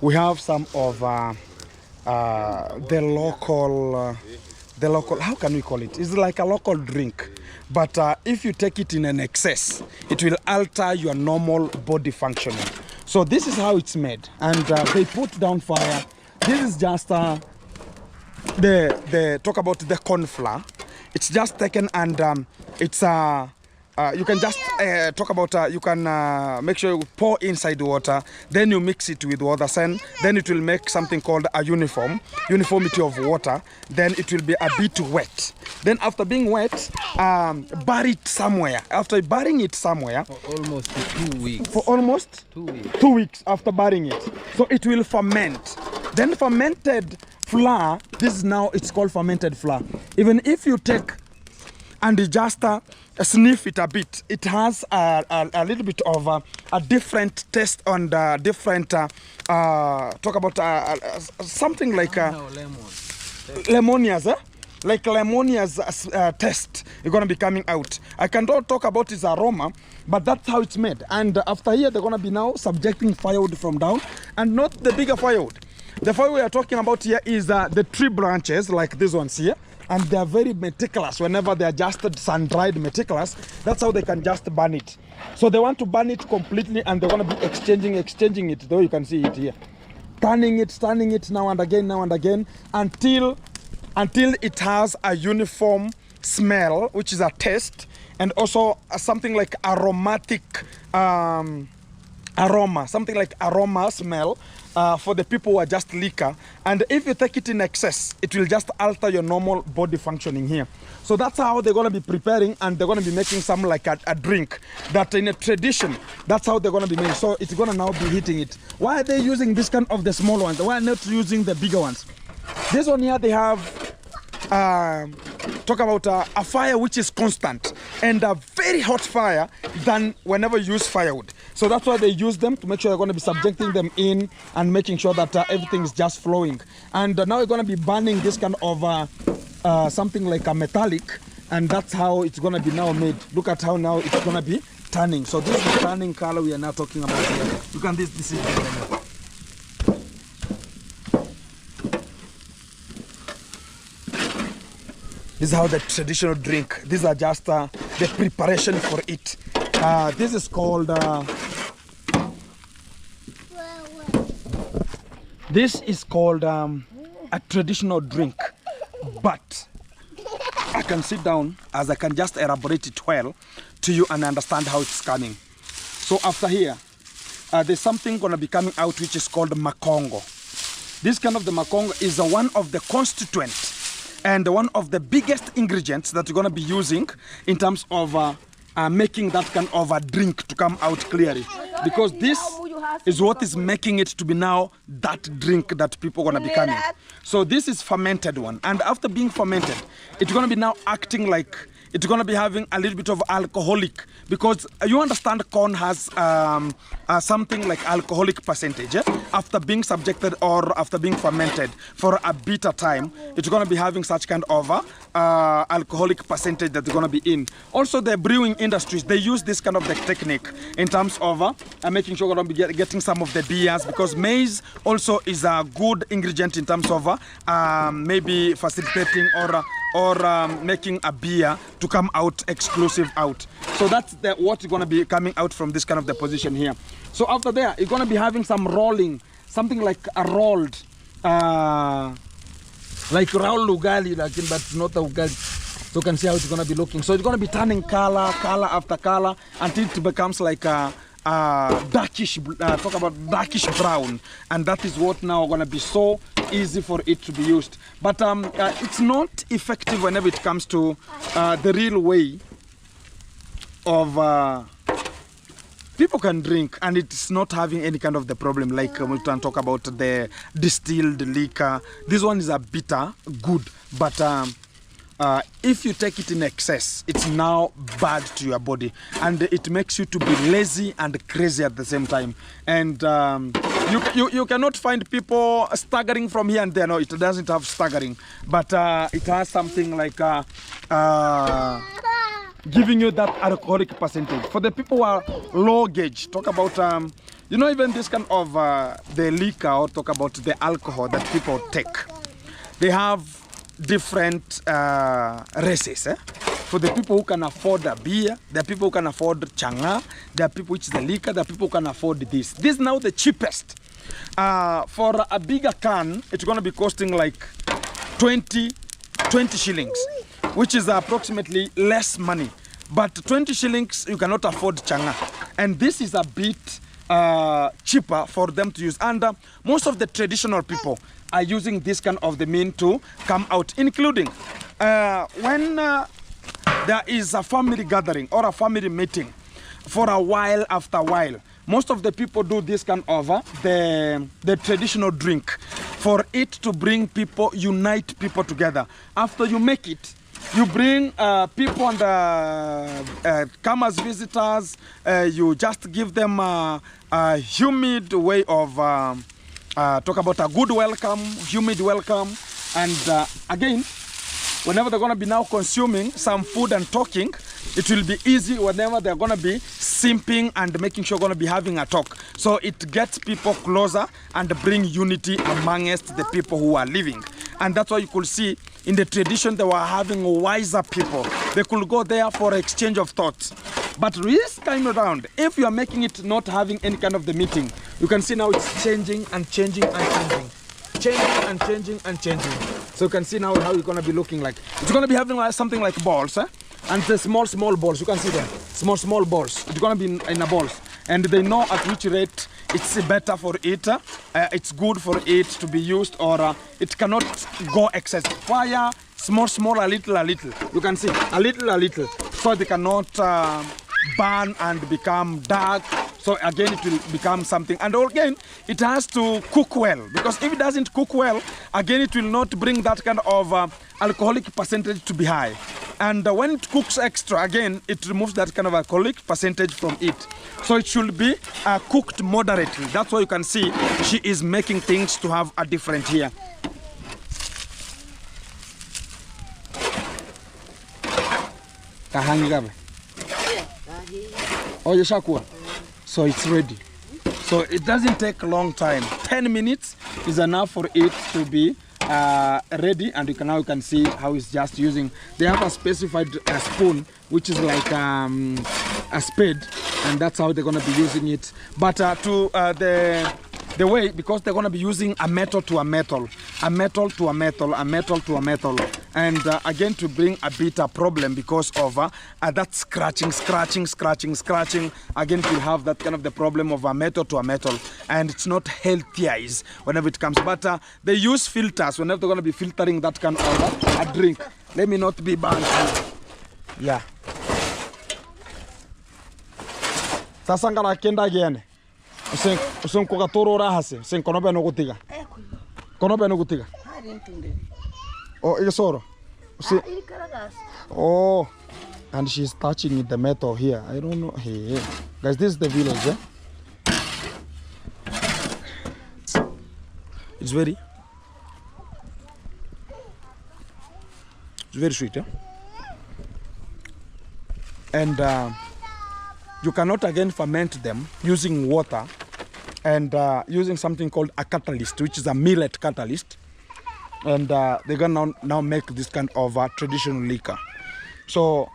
we have some of the local, how can we call it? It's like a local drink, but if you take it in an excess, it will alter your normal body functioning. So this is how it's made, and they put down fire. This is just the talk about the corn flour. It's just taken, and it's you can just talk about you can make sure you pour inside the water, then you mix it with water, then it will make something called a uniformity of water. Then it will be a bit wet. Then after being wet, bury it somewhere. After burying it somewhere For almost 2 weeks. for almost 2 weeks. 2 weeks after burying it, so it will ferment. Then fermented flour, this is now, it's called fermented flour. Even if you take and you just sniff it a bit, it has a little bit of a different taste and different talk about something like No, lemon. lemonias, like lemonias taste is going to be coming out. I cannot talk about its aroma, but that's how it's made. And after here, they're going to be now subjecting firewood from down, and not the bigger firewood. The fire we are talking about here is the tree branches like these ones here, and they are very meticulous. Whenever they are just sun-dried meticulous, that's how they can just burn it. So they want to burn it completely, and they're going to be exchanging it, though you can see it here. Turning it now and again until it has a uniform smell, which is a taste, and also something like aromatic aroma, something like aroma smell for the people who are just liquor. And if you take it in excess, it will just alter your normal body functioning here. So that's how they're going to be preparing, and they're going to be making some like a drink that in a tradition, that's how they're going to be made. So it's going to now be heating it. Why are they using this kind of the small ones? Why not using the bigger ones? This one here, they have talk about a fire which is constant and a very hot fire than whenever you use firewood. So that's why they use them, to make sure they're going to be subjecting them in and making sure that everything is just flowing. And now we're going to be burning this kind of something like a metallic, and that's how it's going to be now made. Look at how now it's going to be turning. So this is the turning color we are now talking about here. Look at this is This is how the traditional drink. These are just the preparation for it. This is called. This is called a traditional drink, but I can sit down as I can just elaborate it well to you and understand how it's coming. So after here, there's something gonna be coming out which is called makongo. This kind of the makongo is one of the constituents and one of the biggest ingredients that you're going to be using in terms of making that kind of a drink to come out clearly, because this is what is making it to be now that drink that people are going to be coming. So this is fermented one, and after being fermented, it's going to be now acting like it's going to be having a little bit of alcoholic, because you understand corn has something like alcoholic percentage. After being subjected or after being fermented for a bitter time, it's going to be having such kind of alcoholic percentage that they're going to be in. Also, the brewing industries, they use this kind of the technique in terms of making sure we're going to be getting some of the beers, because maize also is a good ingredient in terms of maybe facilitating or making a beer to come out exclusive out. So that's what's going to be coming out from this kind of the position here. So after there, you're going to be having some rolling, something like a rolled, like rolled ugali, but not a ugali. So you can see how it's going to be looking. So it's going to be turning color after color until it becomes like a darkish, talk about darkish brown, and that is what now going to be so easy for it to be used. But it's not effective whenever it comes to the real way of people can drink, and it's not having any kind of the problem like we can talk about the distilled liquor. This one is a bitter good, but if you take it in excess, it's now bad to your body, and it makes you to be lazy and crazy at the same time. And you cannot find people staggering from here and there. No, it doesn't have staggering, but it has something like giving you that alcoholic percentage. For the people who are low gauge, talk about you know, even this kind of the liquor, or talk about the alcohol that people take, they have different races. For the people who can afford a beer, there are people who can afford changa, there are people which is the liquor, there are people who can afford this. This is now the cheapest. For a bigger can, it's going to be costing like 20 shillings, which is approximately less money. But 20 shillings, you cannot afford changa. And this is a bit cheaper for them to use. And most of the traditional people are using this kind of the mean to come out, including when there is a family gathering or a family meeting. For a while, after a while, most of the people do this kind of the traditional drink for it to bring people, unite people together. After you make it, you bring people and come as visitors. You just give them a humid way of talk about a good welcome, humid welcome. And again, whenever they're going to be now consuming some food and talking, it will be easy whenever they're going to be simping and making sure going to be having a talk. So it gets people closer and bring unity amongst the people who are living. And that's why you could see in the tradition they were having wiser people. They could go there for exchange of thoughts. But this time around, if you are making it not having any kind of the meeting, you can see now it's changing and changing and changing. Changing and changing and changing. So you can see now how it's going to be looking like. It's going to be having like something like balls, and the small balls. You can see them, small balls. It's going to be in a balls, and they know at which rate it's better for it, it's good for it to be used, or it cannot go excess. Fire, small, a little. You can see, a little, so they cannot burn and become dark. So again, it will become something. And again, it has to cook well, because if it doesn't cook well, again, it will not bring that kind of alcoholic percentage to be high. And when it cooks extra, again, it removes that kind of alcoholic percentage from it. So it should be cooked moderately. That's why you can see she is making things to have a different here. Oh, you shakwa. So it's ready. So it doesn't take a long time. 10 minutes is enough for it to be ready, and now you can see how it's just using. They have a specified spoon, which is like a spade, and that's how they're going to be using it. But the way, because they're going to be using a metal to a metal, a metal to a metal, a metal to a metal, and again to bring a bit of problem because of that scratching. Again, you have that kind of the problem of a metal to a metal, and it's not healthier whenever it comes. But they use filters whenever they're going to be filtering that kind of a drink. Let me not be banned. Yeah. Sasangala kenda again. Usen kokatoro rahase. Sen konobe no gutiga. Konobe no gutiga. Oh, Igasoro. Oh, and she's touching the metal here. I don't know. Hey, guys, this is the village. Eh? It's very sweet. Eh? And you cannot again ferment them using water and using something called a catalyst, which is a millet catalyst. And they're gonna now make this kind of traditional liquor. So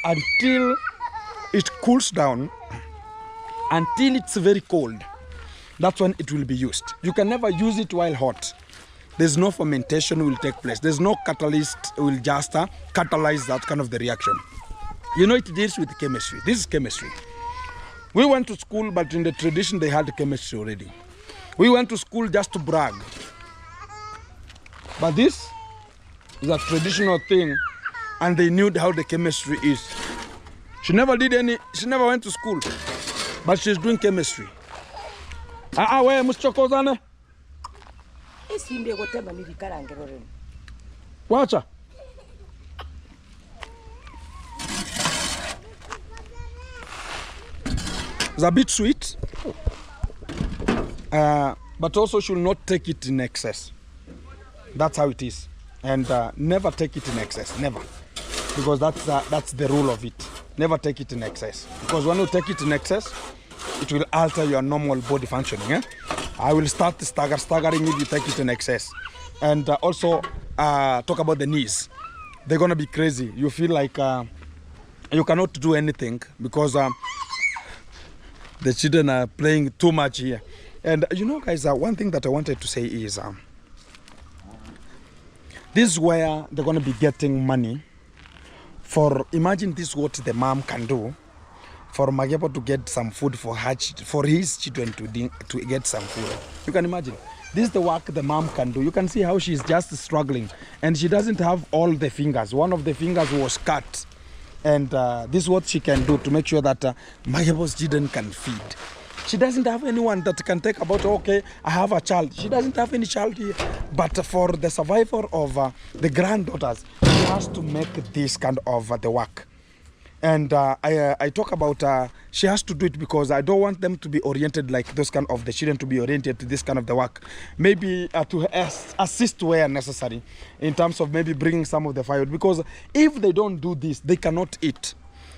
until it cools down, until it's very cold, that's when it will be used. You can never use it while hot. There's no fermentation will take place. There's no catalyst will just catalyze that kind of the reaction. You know, it deals with chemistry. This is chemistry. We went to school, but in the tradition they had chemistry already. We went to school just to brag. But this is a traditional thing, and they knew how the chemistry is. She never went to school, but she's doing chemistry. Where Muschokozane? Watch her. It's a bit sweet, but also should not take it in excess. That's how it is, and never take it in excess, never, because that's the rule of it. Never take it in excess, because when you take it in excess, it will alter your normal body functioning. Eh? I will start staggering if you take it in excess, and also talk about the knees. They're gonna be crazy. You feel like you cannot do anything because the children are playing too much here. And you know, guys, one thing that I wanted to say is. This is where they're going to be getting money for. Imagine this is what the mom can do for Magebo to get some food for his children to get some food. You can imagine. This is the work the mom can do. You can see how she's just struggling, and she doesn't have all the fingers. One of the fingers was cut, and this is what she can do to make sure that Magebo's children can feed. She doesn't have anyone that can take about, okay, I have a child. She doesn't have any child here. But for the survival of the granddaughters, she has to make this kind of the work. And I talk about she has to do it because I don't want them to be oriented like those kind of the children to be oriented to this kind of the work. Maybe to assist where necessary in terms of maybe bringing some of the firewood. Because if they don't do this, they cannot eat.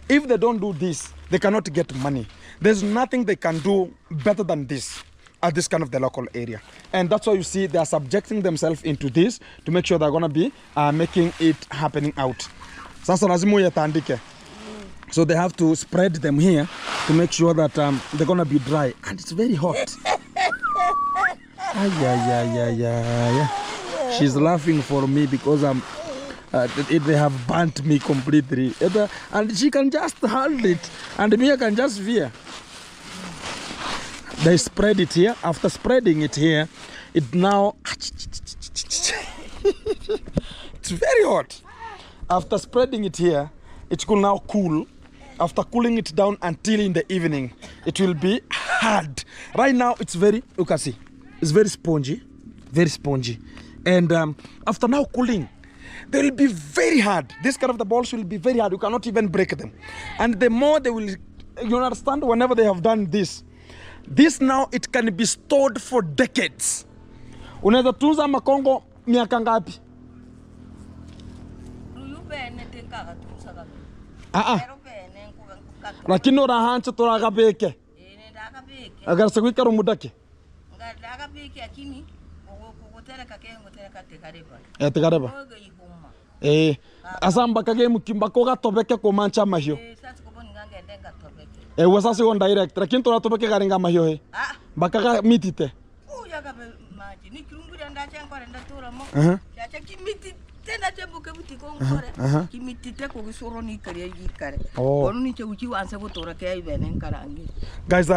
If they don't do this, they cannot get money. There's nothing they can do better than this at this kind of the local area. And that's why you see they are subjecting themselves into this to make sure they're going to be making it happening out. So they have to spread them here to make sure that they're going to be dry. And it's very hot. She's laughing for me because they have burnt me completely. And she can just hold it. And me, I can just veer. They spread it here. After spreading it here, it now it's very hot. After spreading it here, it will now cool. After cooling it down until in the evening, it will be hard. Right now, it's very, you can see, it's very spongy. And after now cooling, they will be very hard. This kind of the balls will be very hard. You cannot even break them. And the more they will, you understand, whenever they have done this now, it can be stored for decades. Unaweza tunza makongo miaka ngapi? Lakini urahancha turagabeke. Agarse kwikara umudake. Ngagabeke akini kugotereka kengo tereka tekareba. Tekareba. Asamba kage mukimbako gatobeke kumancha mahyo. Sasa kuboni ngangende ngatobeke. Wasasi on direct. Lakini turatobeke garinga mahyo he. Bakaga mitite. Yaga maji ni kirunguri ndacha nkore ndatura mo. Chacha kimiti tena tembuke butiko nkore. Kimiti te ko gisoro ni kare yikare. Onu ni cheuchi wanse butora ke ibene nkarangi. Guys,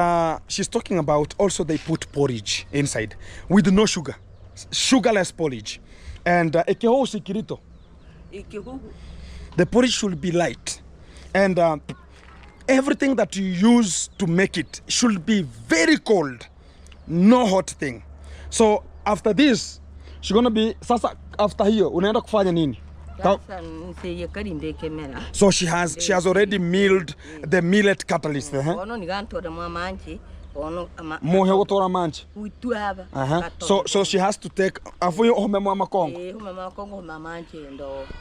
she's talking about also they put porridge inside with no sugar. Sugarless porridge. And ekeho sikirito. The porridge should be light. And everything that you use to make it should be very cold. No hot thing. So after this, she's gonna be sasa after here unaenda kufanya nini? So she has already milled the millet catalyst. So she has to take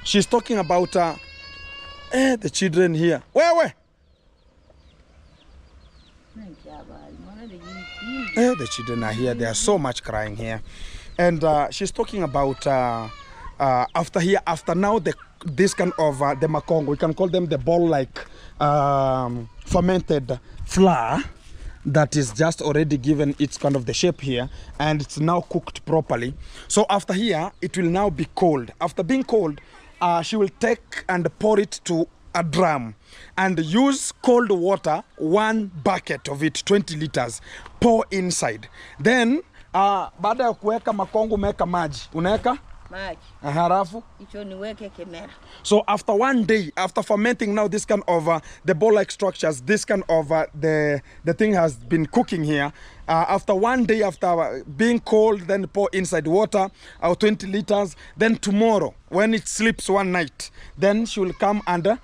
she's talking about the children here. Where? The children are here. They are so much crying here. And she's talking about after now this kind of the makongo, we can call them the ball-like fermented flour that is just already given its kind of the shape here, and it's now cooked properly. So after here, it will now be cold. After being cold, she will take and pour it to a drum and use cold water, 1 bucket of it, 20 liters, pour inside. Then baada ya kuweka makongo umeweka maji. Unaweka? Maji. Halafu? Icho niweke kemera. So after 1 day, after fermenting now this kind of the ball-like structures, this kind of the thing has been cooking here. After 1 day, after being cold, then pour inside water, 20 liters. Then tomorrow, when it sleeps one night, then she will come and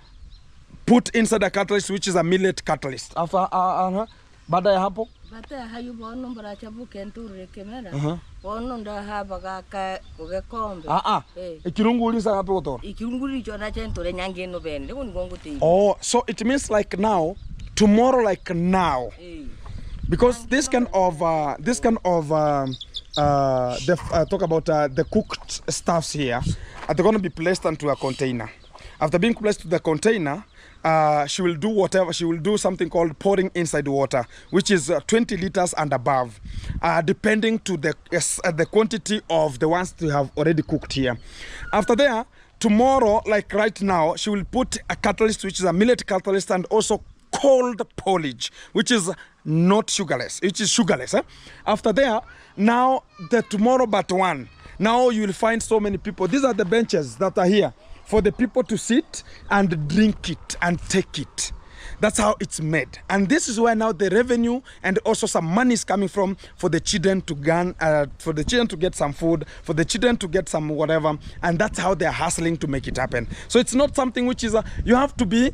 put inside a catalyst, which is a millet catalyst. After baada ya hapo? Baada ya hayo bono mbaracha bukenture kemera. Bono ndo haba ka ugekombe. Ikirungu ulisa ngapi utora? Ikirungu licho na chentore nyange no bende ngo ngongo te. Oh, so it means like now, tomorrow like now. Because this kind of talk about the cooked stuffs here, they're going to be placed into a container. After being placed to the container, she will do whatever. She will do something called pouring inside water, which is 20 liters and above, depending to the quantity of the ones you have already cooked here. After there, tomorrow, like right now, she will put a catalyst, which is a millet catalyst, and also cold porridge, which is not sugarless, which is sugarless. After there, now the tomorrow but one, now you will find so many people. These are the benches that are here for the people to sit and drink it and take it. That's how it's made. And this is where now the revenue and also some money is coming from for the children to for the children to get some food, for the children to get some whatever. And that's how they're hustling to make it happen. So it's not something which is, you have to be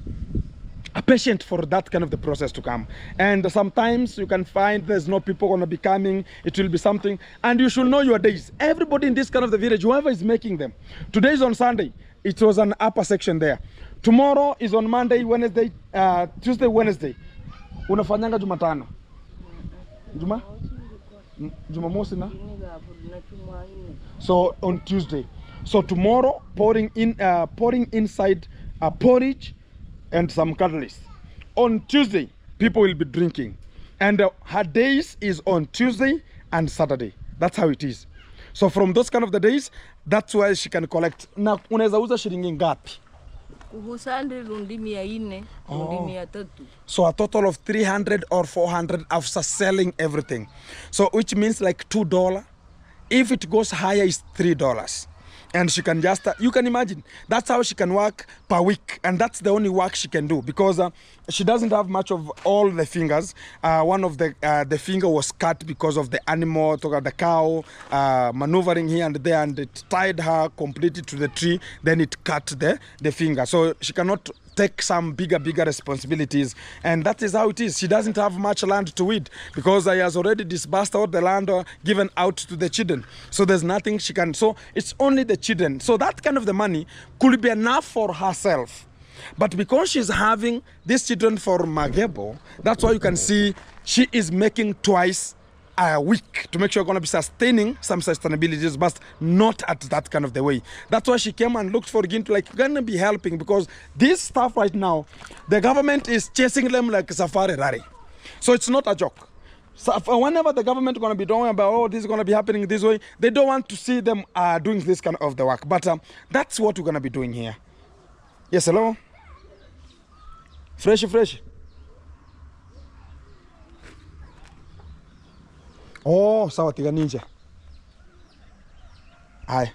a patient for that kind of the process to come. And sometimes you can find there's no people going to be coming. It will be something. And you should know your days. Everybody in this kind of the village, whoever is making them. Today is on Sunday. It was an upper section there. Tomorrow is on Monday, Wednesday, Tuesday, Wednesday. Unafanyanga Jumatano? Jumamosi na? So on Tuesday. So tomorrow, pouring inside a porridge and some catalyst. On Tuesday, people will be drinking. And her days is on Tuesday and Saturday. That's how it is. So from those kind of the days, that's why she can collect. Na unaweza uza shilingi ngapi? Uhusande rundi 400, rundi 300. So a total of 300 or 400 after selling everything. So which means like $2. If it goes higher, it's $3. And she can just, you can imagine, that's how she can work per week. And that's the only work she can do because she doesn't have much of all the fingers. One of the finger was cut because of the animal, the cow, maneuvering here and there, and it tied her completely to the tree. Then it cut the finger. So she cannot take some bigger responsibilities, and that is how it is. She doesn't have much land to weed because he has already disbursed all the land given out to the children, so there's nothing she can. So it's only the children, so that kind of the money could be enough for herself, but because she's having these children for Magebo, that's why you can see she is making twice a week to make sure you're going to be sustaining some sustainability, but not at that kind of the way. That's why she came and looked for Gintu, like, going to be helping, because this stuff right now, the government is chasing them like safari rally. So it's not a joke. So whenever the government is going to be doing about, oh, this is going to be happening this way, they don't want to see them doing this kind of the work. But that's what we're going to be doing here. Yes, hello? Fresh. Oh, sawa tiga ninja. Hi.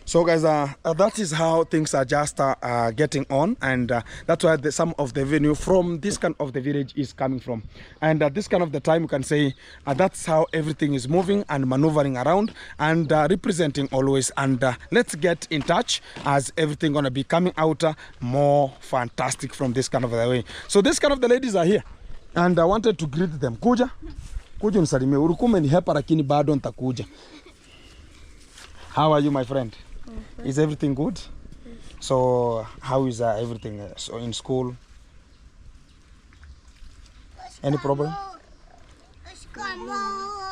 So guys, that is how things are just getting on, and that's where some of the revenue from this kind of the village is coming from. And this kind of the time, you can say that's how everything is moving and maneuvering around and representing always. And let's get in touch as everything gonna be coming out more fantastic from this kind of the way. So this kind of the ladies are here, and I wanted to greet them. Kuja unisalimie. Ulikuwa umenihepa lakini bado nitakuja. How are you, my friend? Is everything good? So how is everything so in school? Any problem?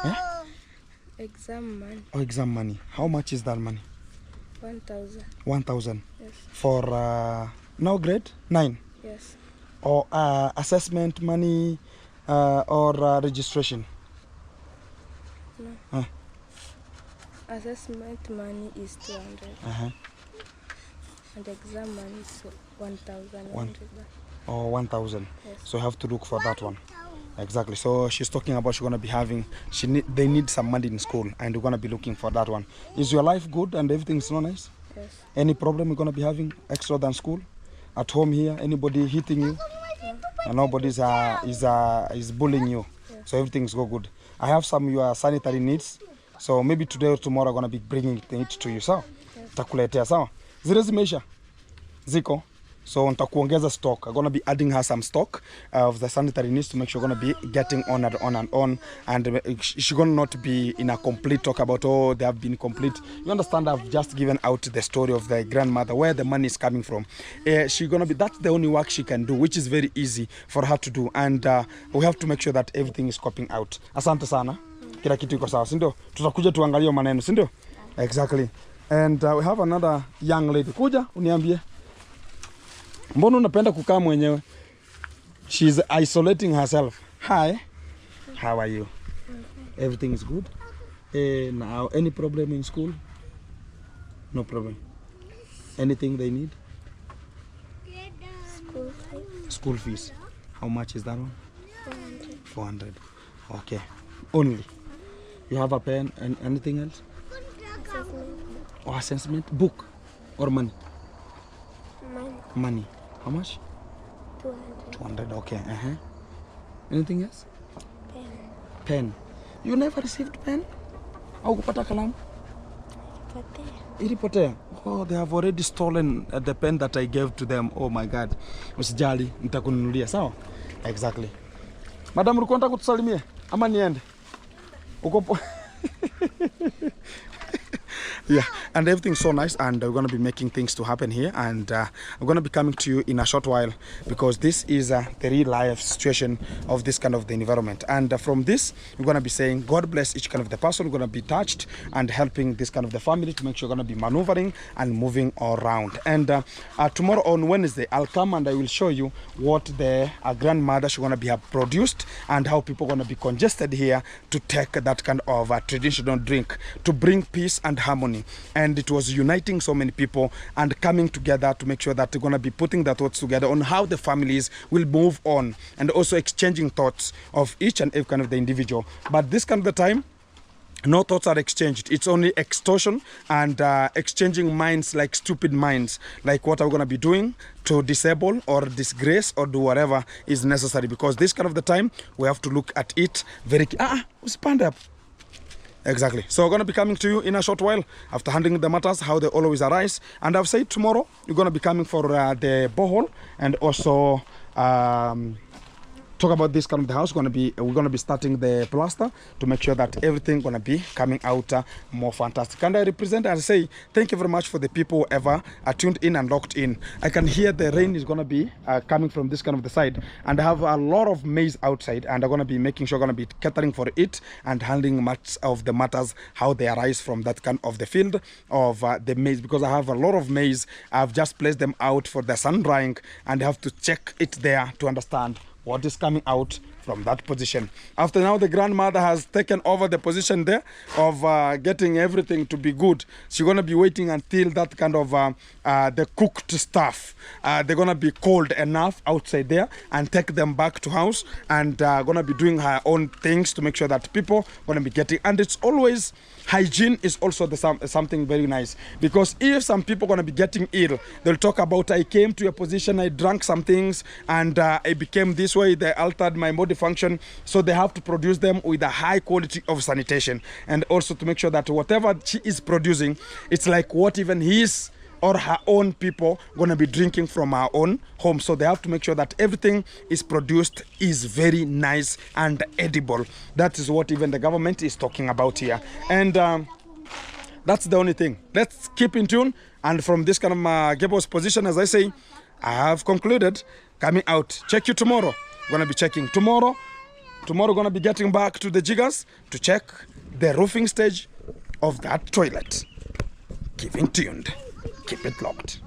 Eh? Exam money. Oh, exam money. How much is that money? 1,000. 1,000. Yes. For now grade 9. Yes. Or assessment money or registration? No. Huh? Assessment money is 200. And exam money is 1,100. Or 1,000. Yes. So you have to look for that one. Exactly. So she's talking about she's gonna be having. They need some money in school, and we're gonna be looking for that one. Is your life good and everything's so nice? Yes. Any problem you're gonna be having extra than school? At home here, anybody hitting you? And nobody's is bullying you. Yeah. So everything's go good. I have some your sanitary needs. So maybe today or tomorrow I'm gonna be bringing it to you. Sawa? Takuletea sawa? Zile zimeisha? Ziko? So nitakuongeza stock. I'm gonna be adding her some stock of the sanitary needs to make sure we're gonna be getting on and on, and she's gonna not be in a complete talk about, oh, they have been complete. You understand? I've just given out the story of the grandmother, where the money is coming from. She's gonna be, that's the only work she can do, which is very easy for her to do, and we have to make sure that everything is coping out. Asante sana. Kila kitu iko sawa, si ndio? Tutakuja tuangalie maneno, si ndio? Exactly. And we have another young lady. Kuja uniambie. Mbona unapenda kukaa mwenyewe? She's isolating herself. Hi. How are you? Everything is good? Now, any problem in school? No problem. Anything they need? School fees. School fees. How much is that one? 400. 400. Okay. Only. You have a pen and anything else? Assessment Or assessment? Book? Or money? money. Money. How much? 200. 200. Okay. Anything else? Pen. Pen. You never received pen? Au kupata kalamu? Potea. Ilipotea. Oh, they have already stolen the pen that I gave to them. Oh my God. Usijali, nitakununulia. Sawa? Exactly. Madam, ulikuwa unataka kutusalimia ama niende? Uko yeah, and everything's so nice, and we're going to be making things to happen here, and I'm going to be coming to you in a short while, because this is the real life situation of this kind of the environment. And from this, we're going to be saying God bless each kind of the person. We're going to be touched and helping this kind of the family to make sure we're going to be maneuvering and moving around. And tomorrow on Wednesday, I'll come and I will show you what the grandmother she's going to be have produced, and how people are going to be congested here to take that kind of traditional drink to bring peace and harmony ceremony, and it was uniting so many people and coming together to make sure that they're going to be putting their thoughts together on how the families will move on, and also exchanging thoughts of each and every kind of the individual. But this kind of the time, no thoughts are exchanged. It's only extortion and exchanging minds, like stupid minds, like what are we going to be doing to disable or disgrace or do whatever is necessary, because this kind of the time we have to look at it very stand up. Exactly. So we're going to be coming to you in a short while after handling the matters, how they always arise. And I've said tomorrow we're going to be coming for the borehole, and also talk about this kind of the house. We're going to be starting the plaster to make sure that everything going to be coming out more fantastic. And I represent and say thank you very much for the people who ever are tuned in and locked in. I can hear the rain is going to be coming from this kind of the side, and I have a lot of maize outside, and I'm going to be making sure, going to be catering for it and handling much of the matters how they arise from that kind of the field of the maize, because I have a lot of maize. I've just placed them out for the sun drying, and I have to check it there to understand what is coming out from that position. After now, the grandmother has taken over the position there of getting everything to be good. She's going to be waiting until that kind of the cooked stuff, they're going to be cold enough outside there, and take them back to house, and going to be doing her own things to make sure that people going to be getting. And it's always hygiene is also something very nice, because if some people going to be getting ill, they'll talk about, I came to a position, I drank some things, and I became this way, they altered my body function. So they have to produce them with a high quality of sanitation, and also to make sure that whatever she is producing, it's like what even his or her own people gonna be drinking from our own home. So they have to make sure that everything is produced is very nice and edible. That is what even the government is talking about here, and that's the only thing. Let's keep in tune. And from this kind of Gable's position, as I say, I have concluded. Coming out, check you tomorrow. Gonna be checking tomorrow. Tomorrow gonna be getting back to the jiggers to check the roofing stage of that toilet. Keep in tuned. Keep it locked.